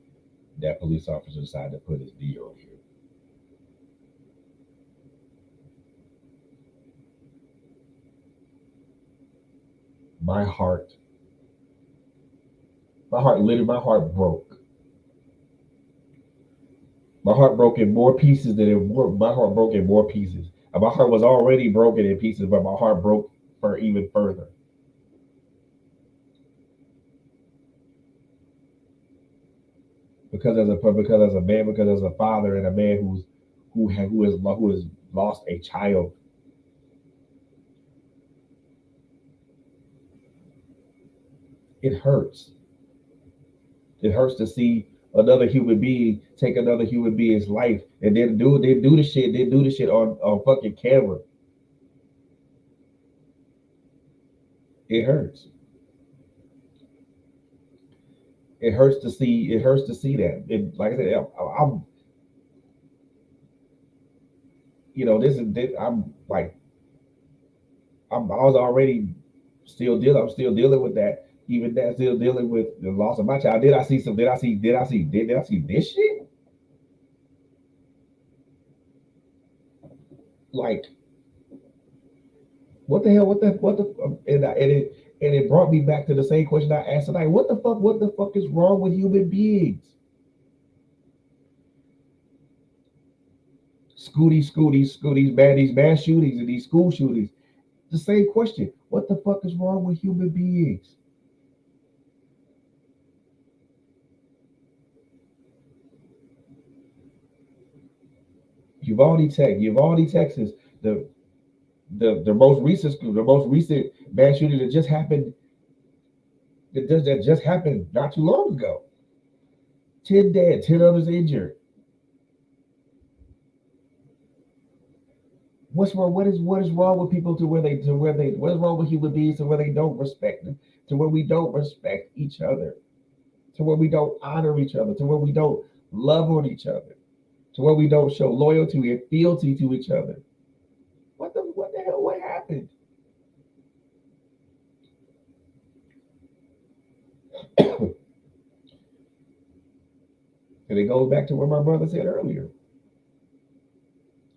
Speaker 1: that police officer decided to put his knee on him, my heart, my heart broke. My heart broke in more pieces my heart broke in more pieces. And my heart was already broken in pieces, but my heart broke for even further. Because as a man, because as a father and a man who has lost a child, it hurts. It hurts to see another human being take another human being's life and then do the shit on fucking camera. It hurts. It hurts to see that. Like I said, I'm I'm like I was already I'm still dealing with that. Even that, still dealing with the loss of my child. Did I see this shit? Like what the hell? What the and it brought me back to the same question I asked tonight. What the fuck is wrong with human beings? These mass shootings and these school shootings. The same question. What the fuck is wrong with human beings? You've already texted the the most recent mass shooting that just happened that just happened not too long ago. 10 dead, 10 others injured. What's wrong? What is wrong with people what is wrong with human beings to where they don't respect them, to where we don't respect each other, to where we don't honor each other, to where we don't love on each other, to where we don't show loyalty and fealty to each other. What the hell? What happened? And it goes back to what my brother said earlier.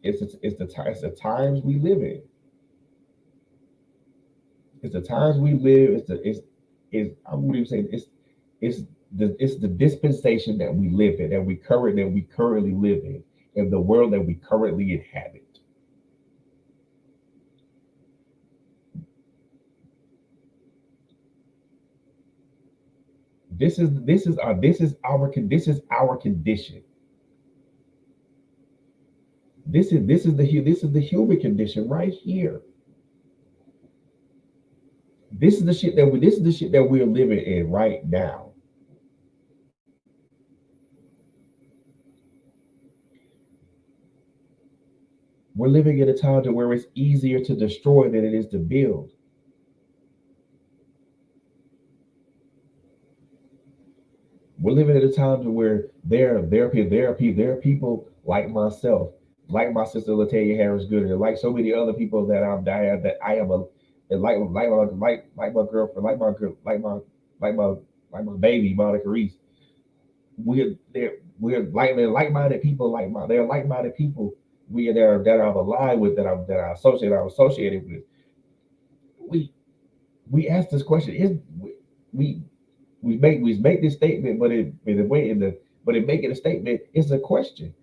Speaker 1: It's the times we live in. It's the times we live. It's I wouldn't even say it's it's the dispensation that we live in, that we currently live in the world that we currently inhabit. This is our condition. This is the human condition right here. This is the shit that we're living in right now. We're living in a time to where it's easier to destroy than it is to build. We're living at a time to where there are people like myself, like my sister Latoya Harris Good, and like so many other people that I am a and like my girlfriend, like my girl, like my like my baby Monica Reese. We're like minded people they're like minded people we that I'm aligned with I'm associated with. We we ask this question is we we make this statement, but in the way in the but in making a statement, it's a question.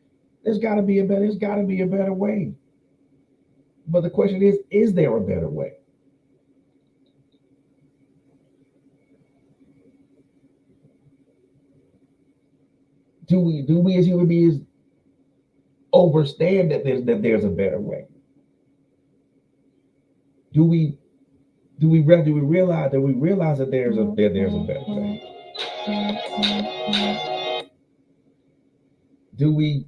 Speaker 1: There's gotta be a better way. But the question is there a better way? Do we as human beings understand that there's a better way? Do we do we realize that there's a better way? Do we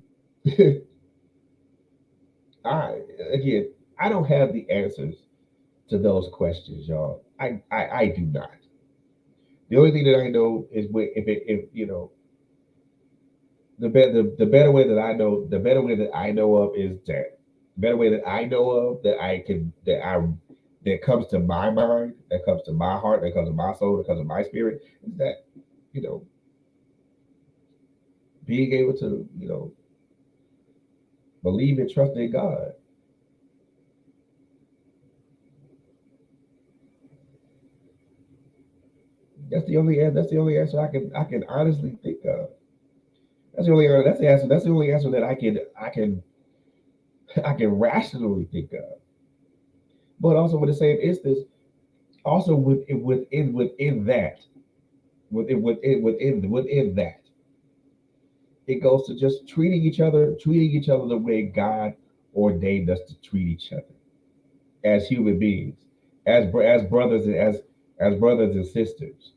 Speaker 1: I again I don't have the answers to those questions, y'all. I do not. The only thing that I know is if you know the better way that the better way that I know of is that the better way that I know of that comes to my mind, that comes to my heart, that comes to my soul, that comes to my spirit is that you know being able to believe and trust in God. That's the only answer I can honestly think of. That's the only answer that I can rationally think of. But also with the same instance, also within that, within that, it goes to just treating each other the way God ordained us to treat each other as human beings, as brothers and as brothers and sisters,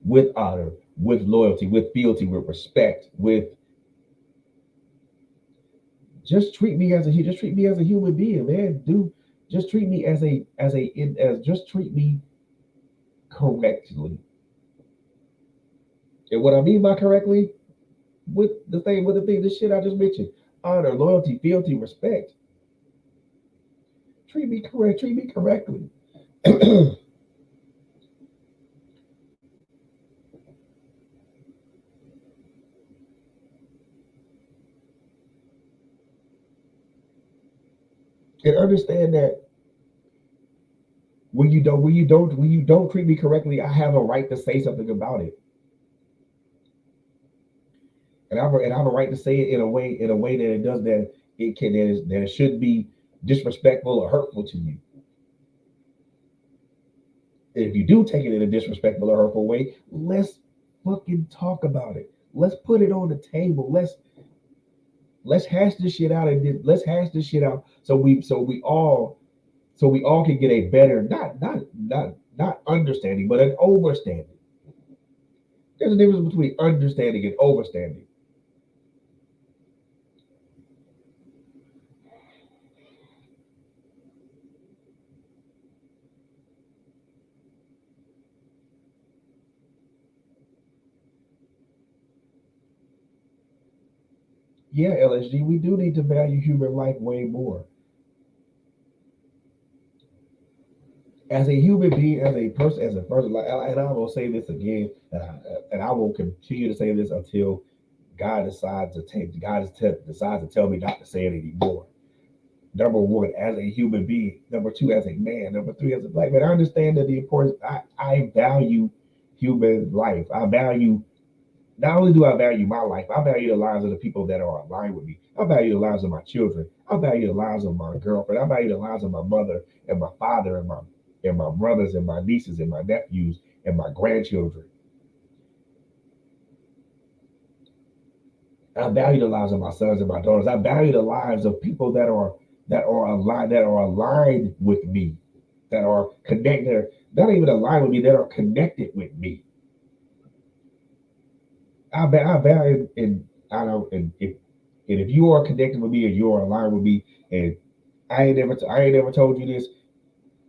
Speaker 1: with honor, with loyalty, with fealty, with respect, with just treat me as a human being, man. Do just treat me as just treat me correctly. And what I mean by correctly, with the thing, the shit I just mentioned, honor, loyalty, fealty, respect. Treat me correctly. And understand that when you don't treat me correctly, I have a right to say something about it. And I have a right to say it in a way that it does that that it should be disrespectful or hurtful to you. And if you do take it in a disrespectful or hurtful way, let's fucking talk about it. Let's put it on the table. Let's hash this shit out let's hash this shit out so we all can get a better not understanding, but an overstanding. There's a difference between understanding and overstanding. Yeah, LSG, we do need to value human life way more. As a human being, as a person, and I will say this again, and I will continue to say this until decides to tell me not to say it anymore. Number one, as a human being. Number two, as a man. Number three, as a black man. I understand that the importance. I value human life. I value Not only do I value my life, I value the lives of the people that are aligned with me. I value the lives of my children. I value the lives of my girlfriend. I value the lives of my mother and my father and my brothers and my nieces and my nephews and my grandchildren. I value the lives of my sons and my daughters. I value the lives of people that are aligned with me, that are connected, not even aligned with me, that are connected with me. I value and I don't and if And if you are connected with me or you are aligned with me, and I ain't never told you this,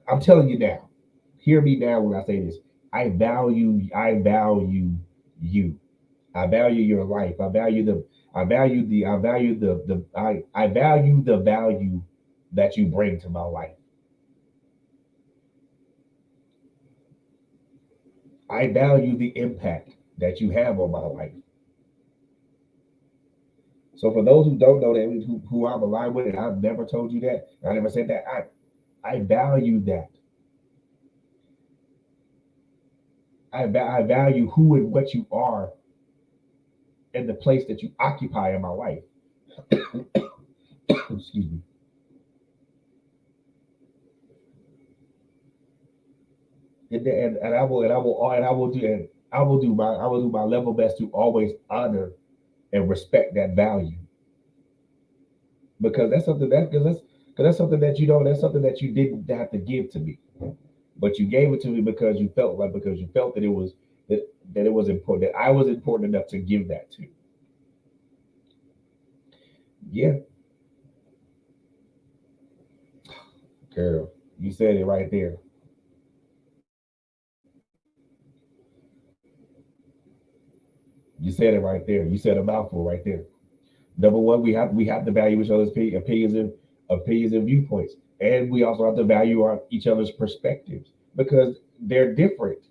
Speaker 1: I'm telling you now. Hear me now when I say this. I value you. I value your life. I value the value that you bring to my life. I value the impact that you have on my life. So for those who don't know that, who I'm aligned with, and I've never told you that, I never said that, I value that. I value who and what you are and the place that you occupy in my life. Excuse me. And I will do my level best to always honor and respect that value, because that's something that you don't that's something that you didn't have to give to me, but you gave it to me because you felt that it was important, that I was important enough to give that to. Yeah, girl, you said it right there. You said it right there. You said a mouthful right there. Number one, we have to value each other's opinions and viewpoints, and we also have to value each other's perspectives because they're different.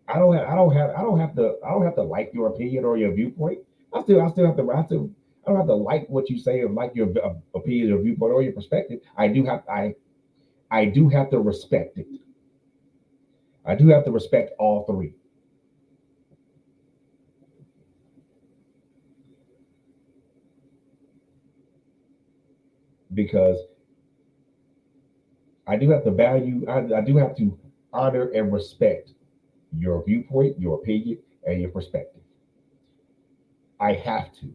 Speaker 1: I don't have to like your opinion or your viewpoint. I still have to I don't have to like what you say or like your opinion or viewpoint or your perspective. I do have to respect it. I do have to respect all three because I do have to honor and respect your viewpoint, your opinion, and your perspective. I have to.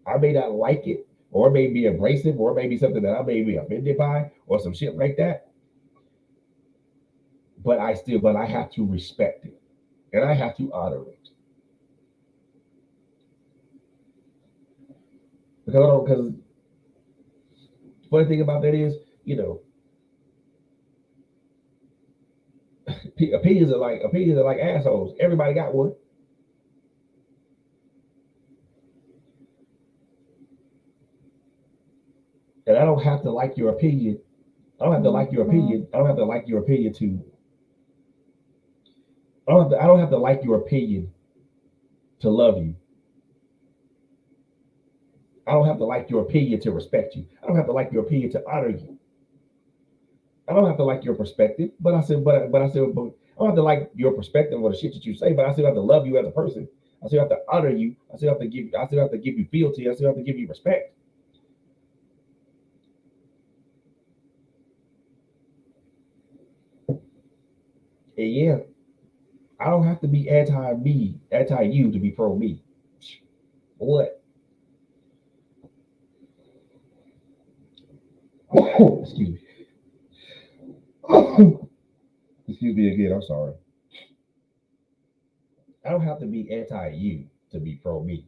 Speaker 1: I may not like it, or it may be abrasive, or it may be something that I may be offended by, or some shit like that. But I have to respect it, and I have to honor it because the funny thing about that is, you know, opinions are like assholes. Everybody got one, and I don't have to like your opinion. I don't have to like your opinion. I don't have to like your opinion to. I don't have to like your opinion to love you. I don't have to like your opinion to respect you. I don't have to like your opinion to honor you. I don't have to like your perspective, but I don't have to like your perspective or the shit that you say, but I still have to love you as a person. I still have to honor you. I still have to give you fealty. I still have to give you respect. And yeah, I don't have to be anti you to be pro me. What? Excuse me. Excuse me again. I'm sorry. I don't have to be anti you to be pro me.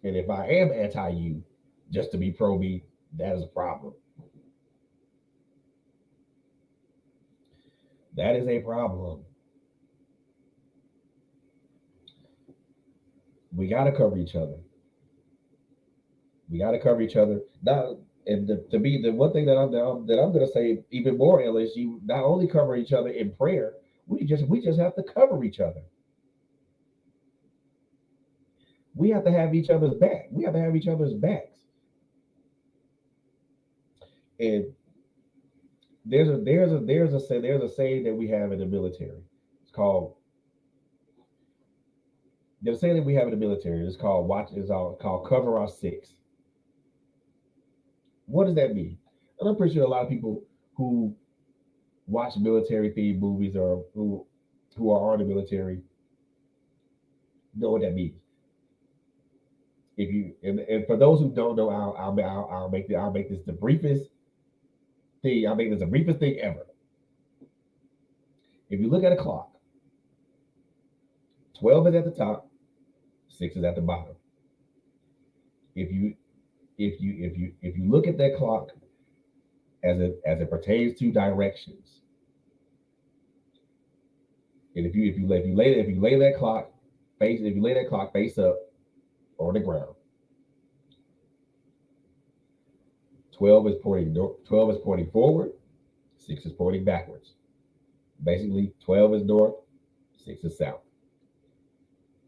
Speaker 1: And if I am anti you just to be pro me, that is a problem. That is a problem. We got to cover each other. We got to cover each other. Now, and to be the one thing that I'm going to say even more, is you not only cover each other in prayer, we just have to cover each other. We have to have each other's back. We have to have each other's backs. And there's a saying that we have in the military. It's called there's a saying that we have in the military. It's called called cover our six. What does that mean? And I'm pretty sure a lot of people who watch military themed movies or who are on the military know what that means. If you and for those who don't know, I'll make this the briefest thing. I'll make this the briefest thing ever. If you look at a clock, 12 is at the top, 6 is at the bottom. If you if you look at that clock as it pertains to directions, and if you lay that clock face if you lay that clock face up on the ground, 12 is pointing forward, 6 is pointing backwards. Basically, 12 is north, 6 is south.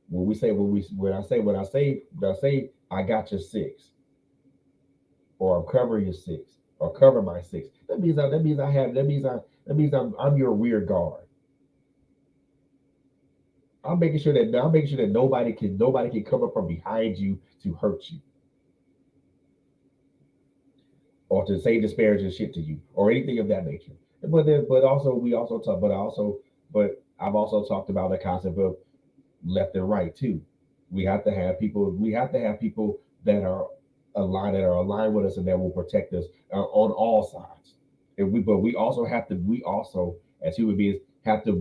Speaker 1: When I say I got your 6, or I'm covering your 6, or cover my 6, I'm your rear guard. I'm making sure that nobody can come up from behind you to hurt you, or to say disparaging shit to you, or anything of that nature. But also we also talk but I've also talked about the concept of left and right too. We have to have people that are aligned with us and that will protect us on all sides. But we also as human beings have to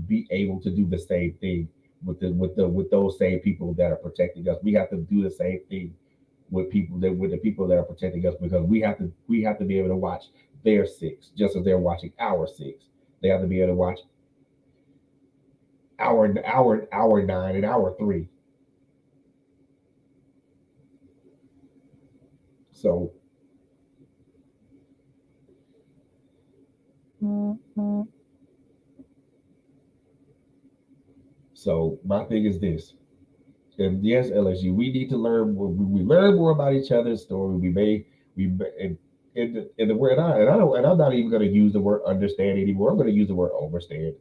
Speaker 1: be able to do the same thing with those same people that are protecting us. We have to do the same thing with the people that are protecting us, because we have to be able to watch their 6 just as they're watching our 6. They have to be able to watch our 9 and our 3. So my thing is this. And yes, LSU, we need to learn. We learn more about each other's story. And the word I'm not even going to use the word understand anymore. I'm going to use the word overstand.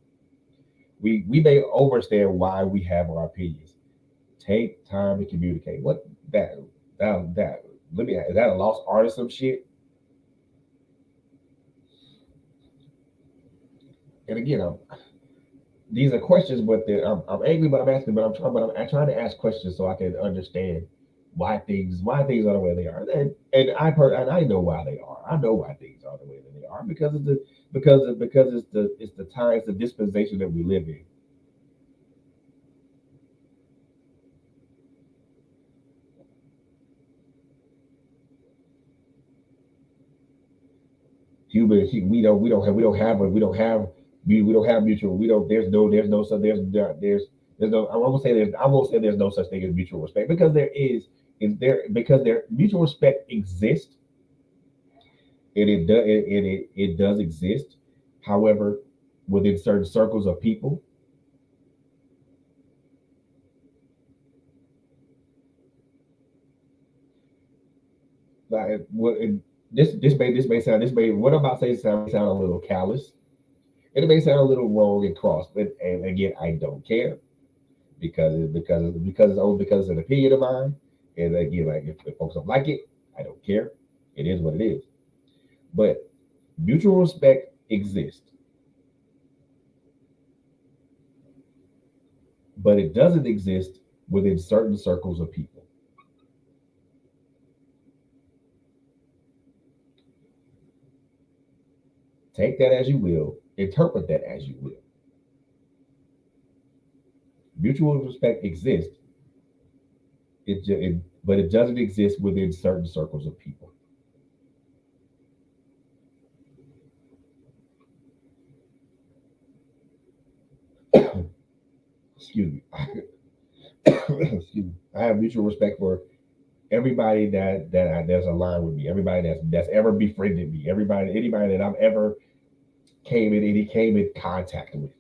Speaker 1: We may overstand why we have our opinions. Take time to communicate. What that let me is that a lost art or some shit? And again, these are questions, but I'm angry, but I'm asking, I'm trying to ask questions so I can understand why things are the way they are, and I know why they are. I know why things are the way that they are, because it's the time, it's the dispensation that we live in. We don't have mutual we don't there's no so there's no I won't say there's no such thing as mutual respect, because there mutual respect exists, and it does exist. However, within certain circles of people, like what this may what I'm about to say sound a little callous, and it may sound a little wrong and cross, and again, I don't care, because it's an opinion of mine. And again, like, if folks don't like it, I don't care. It is what it is. But mutual respect exists, but it doesn't exist within certain circles of people. Take that as you will, interpret that as you will. Mutual respect exists, but it doesn't exist within certain circles of people. Excuse me. Excuse me. I have mutual respect for everybody that's aligned with me, everybody that's ever befriended me, anybody that I've ever came in contact with.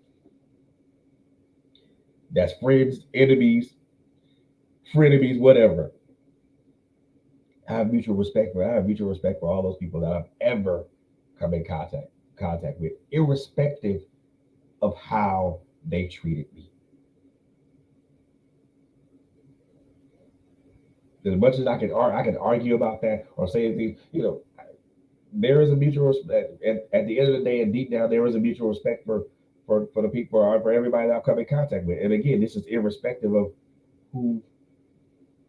Speaker 1: That's friends, frenemies, whatever. I have mutual respect for all those people that I've ever come in contact with, irrespective of how they treated me. As much as I can argue about that or say anything, there is a mutual respect. At the end of the day, and deep down, there is a mutual respect for the people, for everybody that I've come in contact with. And again, this is who,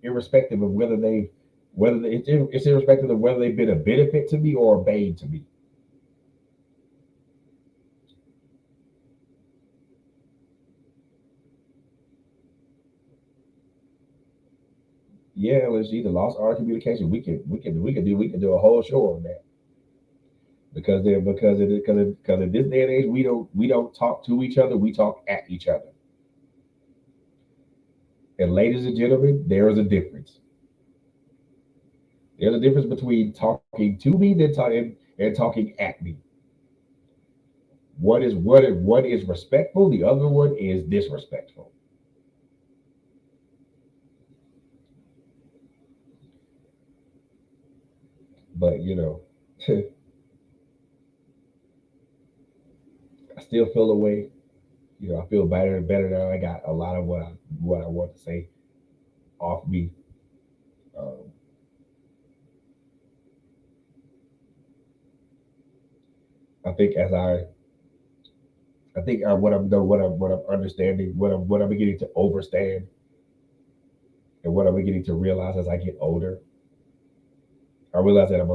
Speaker 1: irrespective of it's irrespective of whether they've been a benefit to me or a bane to me. Yeah, let's either lost art of communication. We can do a whole show on that because in this day and age we don't talk to each other. We talk at each other. And ladies and gentlemen, there is a difference. There's a difference between talking to me and talking at me. One is respectful. The other one is disrespectful. But I still feel away. I feel better and better now. I got a lot of what I want to say off me. Um, I think as I think what I'm understanding, what I'm beginning to overstand, and what I'm beginning to realize as I get older, I realize that I'm a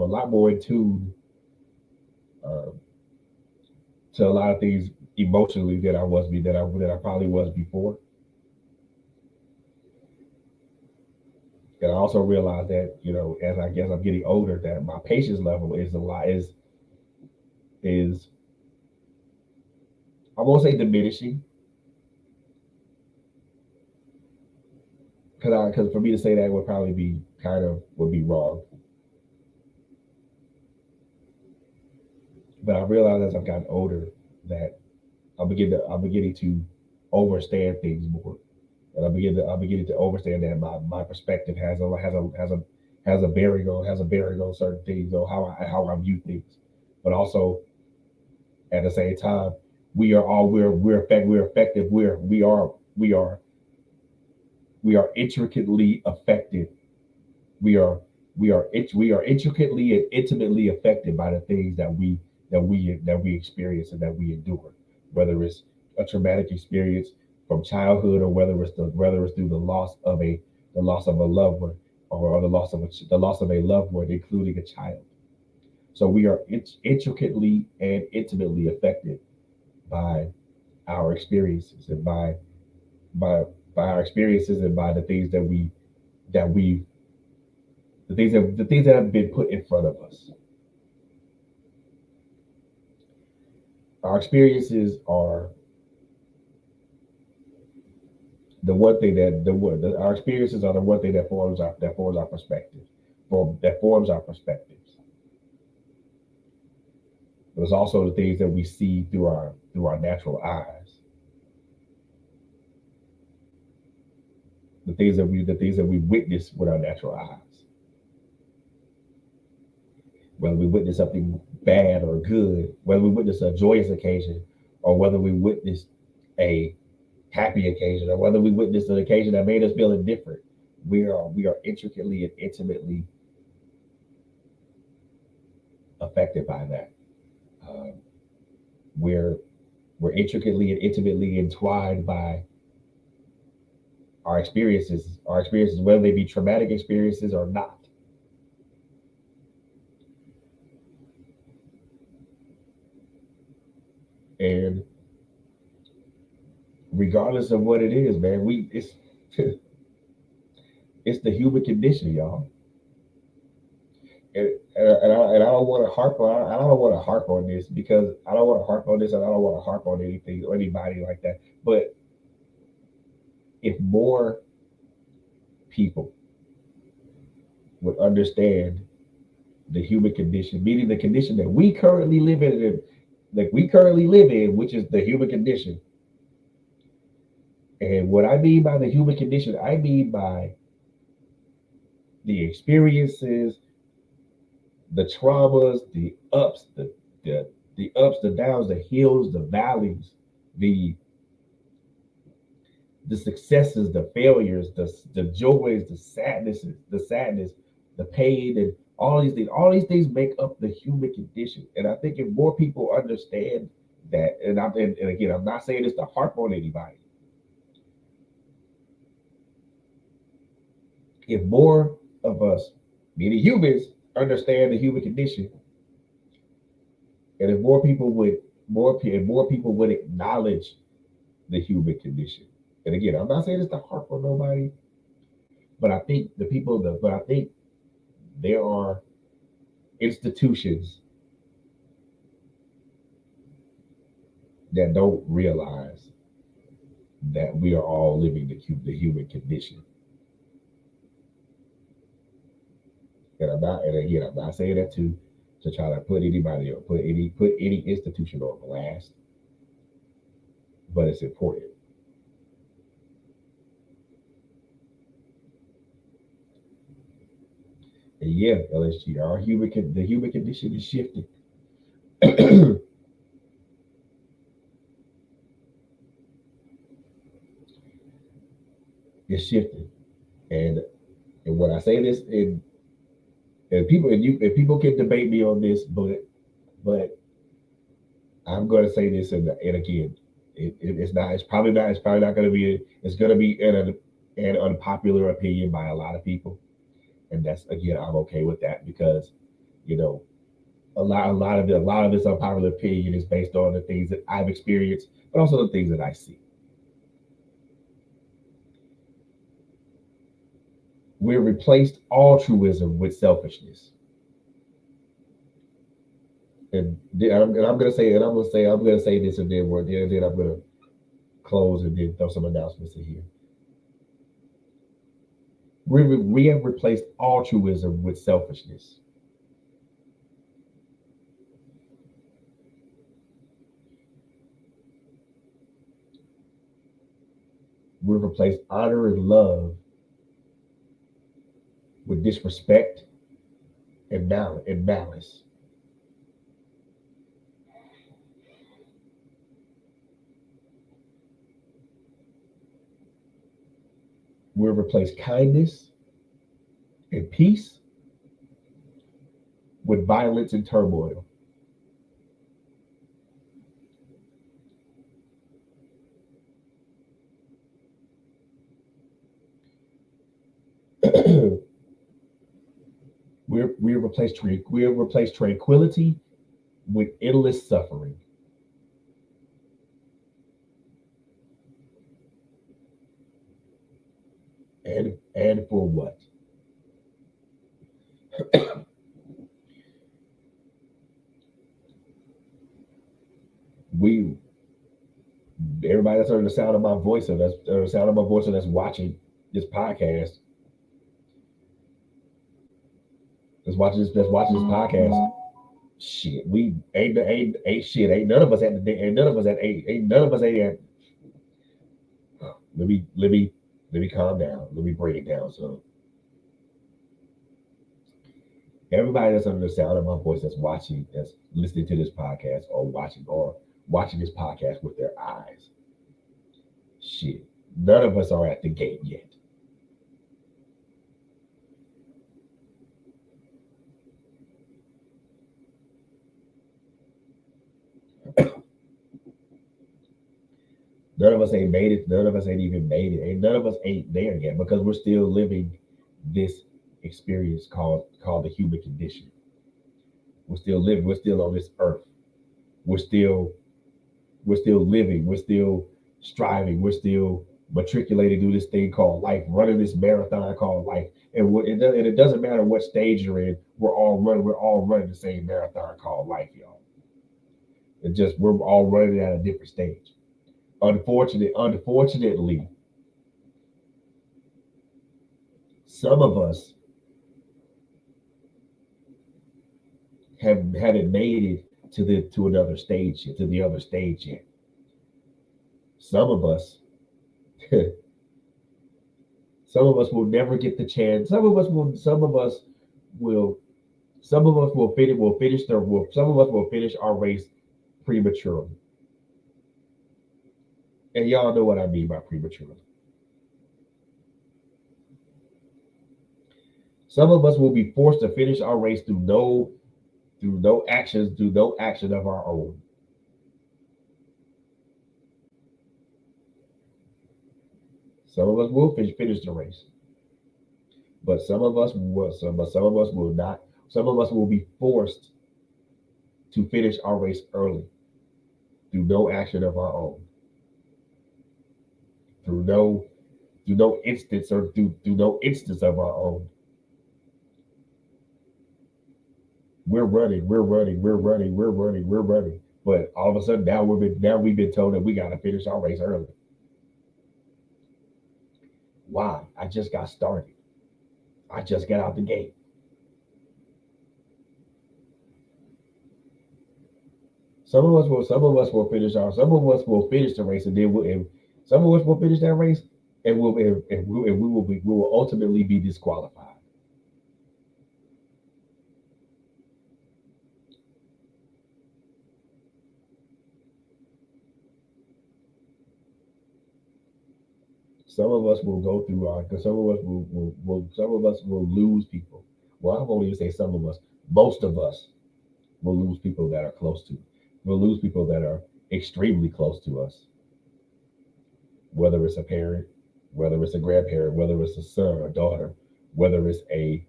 Speaker 1: lot more in tune um, to a lot of things emotionally than I probably was before. And I also realize that as I guess I'm getting older, that my patience level is a lot is I won't say diminishing because for me to say that would probably be would be wrong. But I realize as I've gotten older that I'm beginning to understand things more, and I'm beginning to understand that my perspective has a bearing on certain things or how I view things, but also at the same time we're effective we are intricately affected we are we are intricately and intimately affected by the things that we experience and that we endure, whether it's a traumatic experience from childhood or whether it's through the loss of a loved one or the loss of a loved one, including a child. So we are intricately and intimately affected by our experiences and by by our experiences and by that we the things that have been put in front of us. Our experiences are the one thing that our experiences are the one thing that forms our perspective, that forms our perspectives. There's also the things that we see through our natural eyes, the things that we witness with our natural eyes, whether we witness something bad or good, whether we witness a joyous occasion, or whether we witness a happy occasion, or whether we witnessed an occasion that made us feel indifferent. We are intricately and intimately affected by that. Um, we're we're intricately and intimately entwined by our experiences, whether they be traumatic experiences or not. And regardless of what it is, man, we it's the human condition, y'all. And I don't want to harp on I don't want to harp on this because I don't want to harp on this and I don't want to harp on anything or anybody like that. But if more people would understand the human condition, meaning the condition that we currently live in, which is the human condition. And what I mean by the human condition, I mean by the experiences, the traumas, the ups, the downs, the hills, the valleys, the the successes, the failures, the joys, the sadness, the pain, and all these things make up the human condition. And I think if more people understand that, and again, I'm not saying this to harp on anybody. If more of us, meaning humans, understand the human condition, and if more people would acknowledge the human condition. And again, I'm not saying this to harp on nobody, but I think the people that but I think there are institutions that don't realize that we are all living the human condition. And I'm not saying that to try to put anybody or put any institution on blast, but it's important. And yeah, LSG, the human condition is shifting. It's shifting. And and when I say this, and people can debate me on this, but I'm going to say this, and again, it's probably not going to be it's going to be an unpopular opinion by a lot of people, and that's again I'm okay with that because you know a lot of this unpopular opinion is based on the things that I've experienced, but also the things that I see. We replaced altruism with selfishness, and I'm going to say I'm going to say this, and then I'm going to close and then throw some announcements in here. We have replaced altruism with selfishness. We've replaced honor and love with disrespect and malice. We've replaced kindness and peace with violence and turmoil. We've replaced tranquility with endless suffering. And for what? We Everybody that's under the sound of my voice or the sound of my voice or that's watching this podcast, that's watching this podcast. Shit, we ain't shit. Ain't none of us at ain't none of us ain't let me let me let me calm down. Let me break it down. So everybody that's under the sound of my voice that's listening to this podcast or watching this podcast with their eyes. Shit. None of us are at the gate yet. None of us ain't made it. None of us ain't even made it. And none of us ain't there yet because we're still living this experience called the human condition. We're still living. We're still on this earth. We're still we're still living. We're still striving. We're still matriculating through this thing called life, running this marathon called life. And it doesn't matter what stage you're in. We're all running the same marathon called life, y'all. It's just we're all running at a different stage. Unfortunately, some of us haven't made it to another stage yet, to the other stage yet. Some of us, some of us will never get the chance. Will, some of us will finish some of us will finish our race prematurely. And y'all know what I mean by prematurely. Some of us will be forced to finish our race through no action of our own. Some of us will finish the race, but some of us will not. Some of us will be forced to finish our race early through no action of our own, through no through no instance or through no instance of our own. We're running. But all of a sudden now we've been told that we gotta finish our race early. Why? I just got started. I just got out the gate. Some of us will finish our some of us will finish the race, and then and some of us will finish that race, and we will ultimately be disqualified. Some of us will go through our because some of us will lose people. Well, I won't even say some of us. Most of us will lose people that are close to. We'll lose people that are extremely close to us, whether it's a parent, whether it's a grandparent, whether it's a son or daughter, whether it's a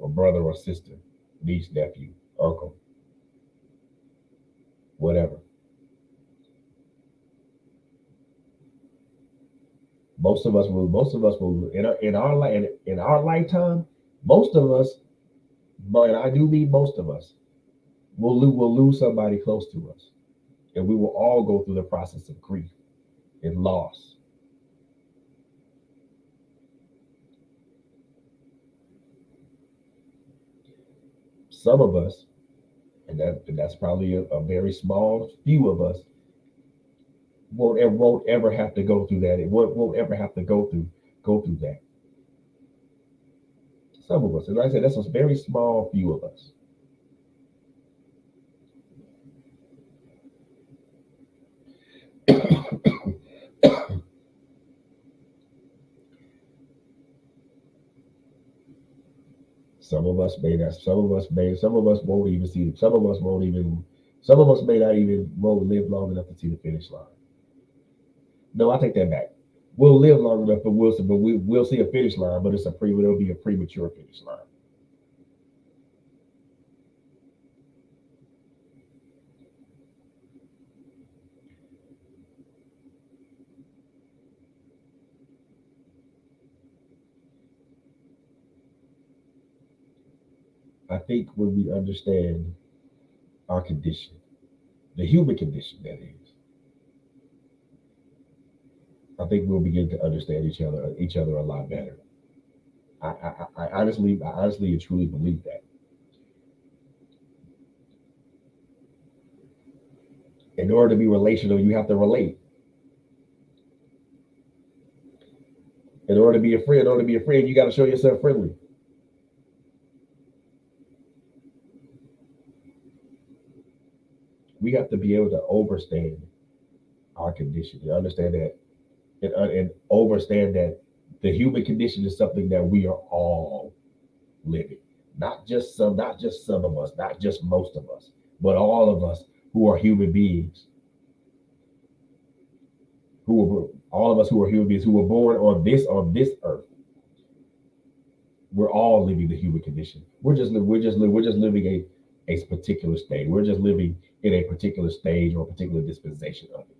Speaker 1: brother or sister, niece, nephew, uncle, whatever. Most of us will in our lifetime. Most of us, but I do mean most of us, will lose somebody close to us, and we will all go through the process of grief and loss. Some of us, and that's probably a very small few of us, won't ever have to go through that. It won't ever have to go through that. Some of us, and like I said, that's a very small few of us. Some of us may not. Some of us may. Some of us won't even see. Some of us won't even. Some of us may not even won't live long enough to see the finish line. No, I take that back. We'll live long enough, but we'll see a finish line, but it'll be a premature finish line. I think when we understand our condition, the human condition that is, I think we'll begin to understand each other a lot better. I honestly and truly believe that. In order to be relational, you have to relate. In order to be a friend, you got to show yourself friendly. We have to be able to understand our condition and understand that and understand that the human condition is something that we are all living. Not just some of us, not just most of us, but all of us who are human beings, all of us who are human beings who were born on this earth. We're all living the human condition. We're just living a particular stage. We're just living in a particular stage or a particular dispensation of it.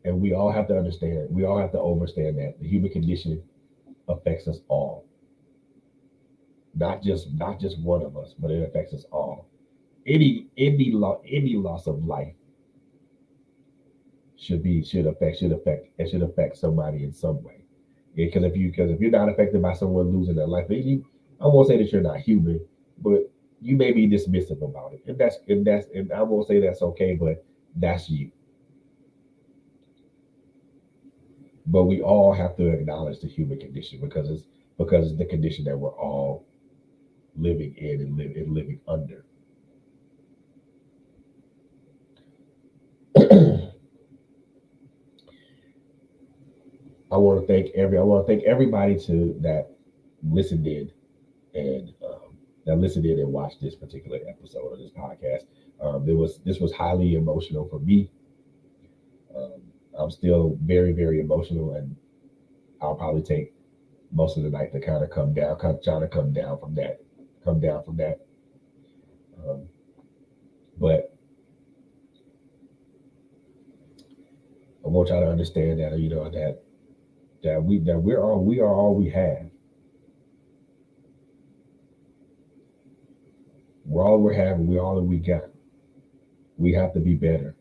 Speaker 1: And we all have to understand. We all have to understand that the human condition affects us all, not just one of us, but it affects us all. Any loss of life should affect somebody in some way. Because if you're not affected by someone losing their life, I won't say that you're not human, but you may be dismissive about it, and I won't say that's okay, but that's you. But we all have to acknowledge the human condition because it's the condition that we're all living in and living under. I want to thank everybody to listened in and watched this particular episode of this podcast. This was highly emotional for me. Um, I'm still very very emotional, and I'll probably take most of the night to kind of come down, kind of trying to come down from that. Um, but want y'all to understand that we are all we have. We're all we have, and we're all that we got. We have to be better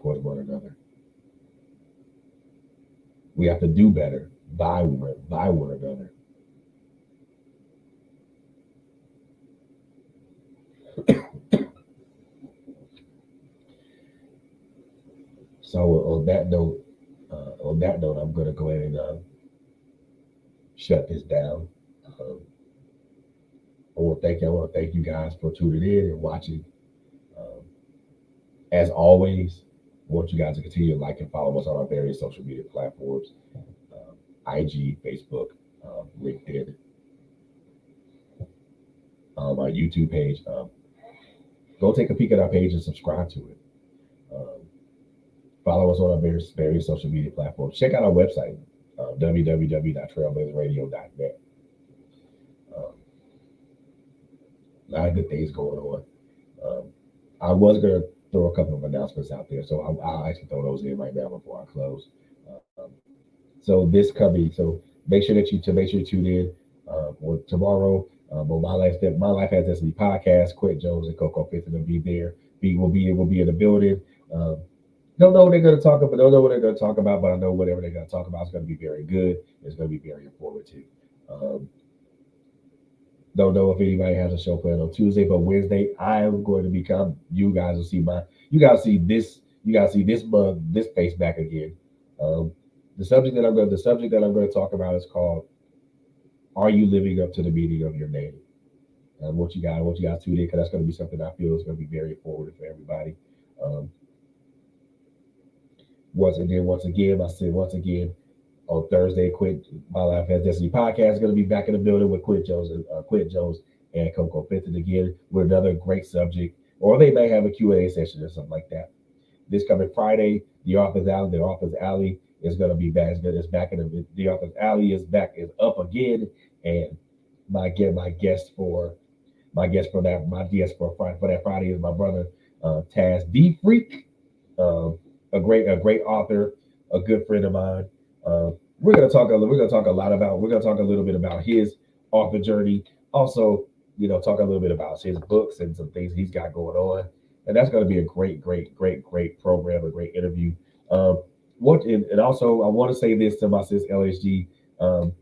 Speaker 1: towards one another. We have to do better by one another. So on that note, I'm gonna go ahead and shut this down. Um, I want to thank you guys for tuning in and watching. Um, as always, I want you guys to continue to like and follow us on our various social media platforms: IG, Facebook, LinkedIn, our YouTube page. Go take a peek at our page and subscribe to it. Um, Follow us on our various social media platforms. Check out our website, www.trailblazerradio.net. Um, a lot of good things going on. Um, I was going to throw a couple of announcements out there, so I'll actually throw those in right now before I close. Um, so make sure you tune in for tomorrow. On my life has destiny podcast. Quint Jones and Coco Fifth will be there. Will be in the building. Um, don't know what they're going to talk about. Don't know what they're going to talk about, but I know whatever they're going to talk about is going to be very good. It's going to be very informative. Um, don't know if anybody has a show planned on Tuesday, but Wednesday I am going to become. You guys see this. You guys see this month, this face back again. Um, the subject that I'm going to talk about is called "Are you living up to the meaning of your name?" I want you guys to tune in because that's going to be something I feel is going to be very informative for everybody. Um, once again, on Thursday, My Life Has Destiny podcast is going to be back in the building with Quint Jones and Coco Fenton again with another great subject, or they may have a Q&A session or something like that. This coming Friday, the Author's Alley is going to be back. It's back in the Author's Alley is up again, and my guest for that Friday is my brother Taz D Freak, um, a great author, a good friend of mine. We're gonna talk a little bit about his author journey. Also, talk a little bit about his books and some things he's got going on. And that's going to be a great program, a great interview. Um, and also I want to say this to my sis LSG. Um,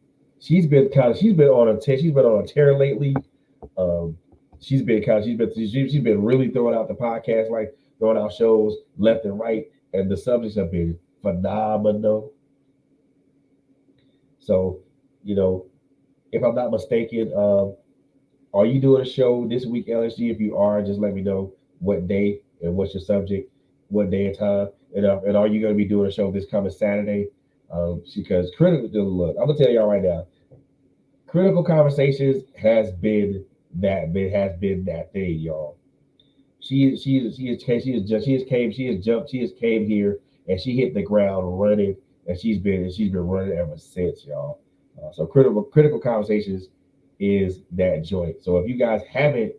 Speaker 1: she's been on a tear lately. Um, she's been really throwing out the podcast, like throwing out shows left and right, and the subjects have been phenomenal. So, you know, if I'm not mistaken, are you doing a show this week, LSG? If you are, just let me know what day and what's your subject, what day and time, and are you going to be doing a show this coming Saturday? Because look, I'm gonna tell y'all right now, critical conversations has been that thing, y'all. She has came here and she hit the ground running, and she's been running ever since, y'all. So critical conversations is that joint. So if you guys haven't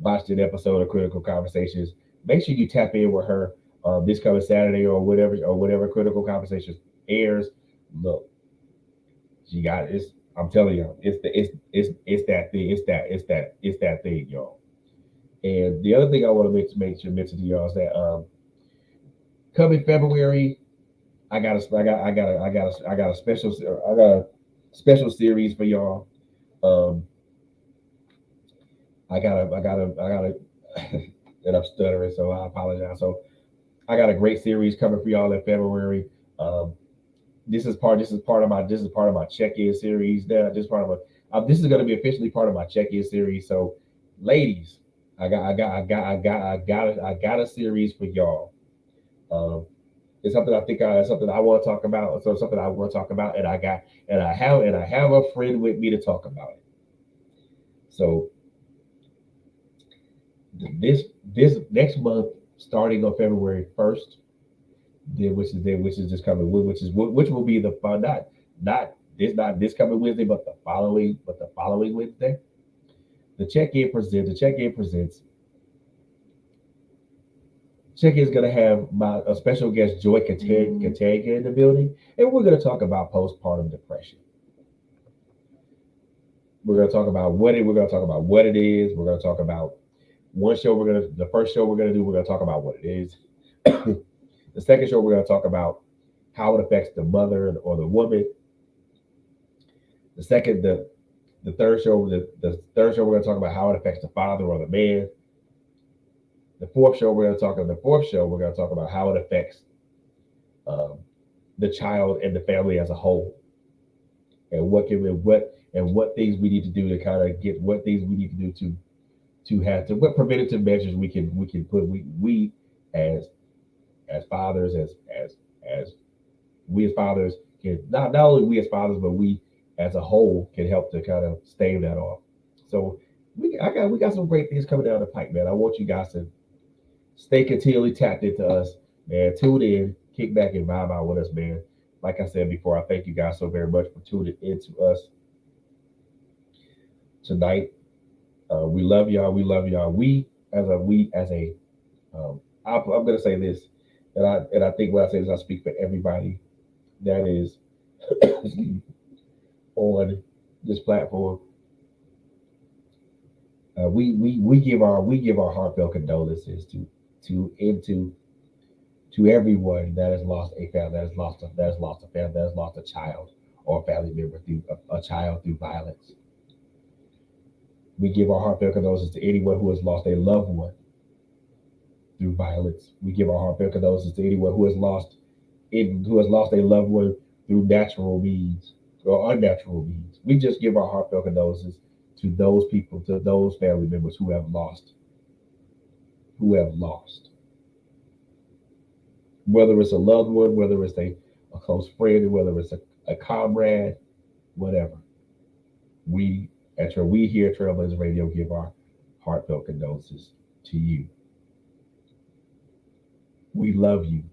Speaker 1: watched an episode of Critical Conversations, make sure you tap in with her this coming Saturday or whatever Critical Conversations airs. Look, she got it. I'm telling you, it's that thing. It's that thing, y'all. And the other thing I want to mention to y'all is that coming February, I got a special series for y'all. Um, I got a, and I'm stuttering, so I apologize. So I got a great series coming for y'all in February. Um, this is part of my check-in series. This is going to be officially part of my check-in series. So, ladies, I got a series for y'all. Um, it's something I want to talk about. So something I want to talk about, and I have a friend with me to talk about it. So this next month, starting on February 1st, which is just coming, which will be the fun not this coming Wednesday, but the following Wednesday. The check in presents Check is going to have my a special guest, Joy Katanga, in the building, and we're going to talk about postpartum depression. We're going to talk about we're going to talk about what it is. We're going to talk about the first show we're going to do. We're going to talk about what it is. The second show we're going to talk about how it affects the mother or the woman. The second, the third show we're going to talk about how it affects the father or the man. The fourth show we're going to talk about how it affects um, the child and the family as a whole, and what things we need to do to kind of get what things we need to do to what preventative measures we can put we as fathers as we as fathers can not only we as fathers but we as a whole can help to kind of stave that off. So we got some great things coming down the pipe, man. I want you guys to stay continually tapped into us, man. Tune in, kick back, and vibe out with us, man. Like I said before, I thank you guys so very much for tuning into us tonight. We love y'all. We love y'all. I'm gonna say this, and I think when I say this, I speak for everybody that is on this platform. We give our heartfelt condolences to to everyone that has lost a family, that has lost a family, that has lost a child or a family member through a child through violence. We give our heartfelt condolences to anyone who has lost a loved one through violence. We give our heartfelt condolences to anyone who has lost a loved one through natural means or unnatural means. We just give our heartfelt condolences to those people, to those family members who have lost, whether it's a loved one, whether it's a close friend, whether it's a comrade, whatever. We here at Trailblazers Radio give our heartfelt condolences to you. We love you.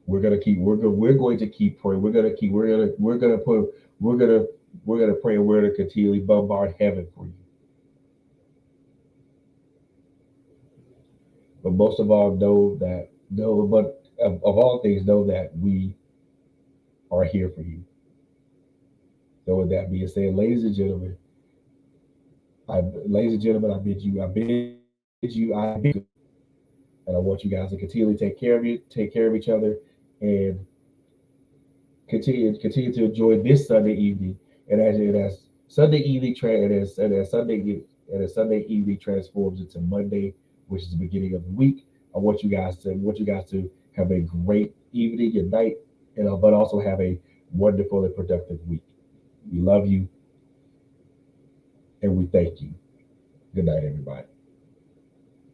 Speaker 1: We're going to keep praying. We're gonna pray and we're gonna continually bombard heaven for you. But most of all, of all things, know that we are here for you. So with that being said, ladies and gentlemen, I bid you, and I want you guys to continually take care of each other, and continue to enjoy this Sunday evening. And as Sunday evening and as Sunday evening transforms into Monday, which is the beginning of the week, I want you guys to have a great evening and night, but also have a wonderful and productive week. We love you and we thank you. Good night, everybody.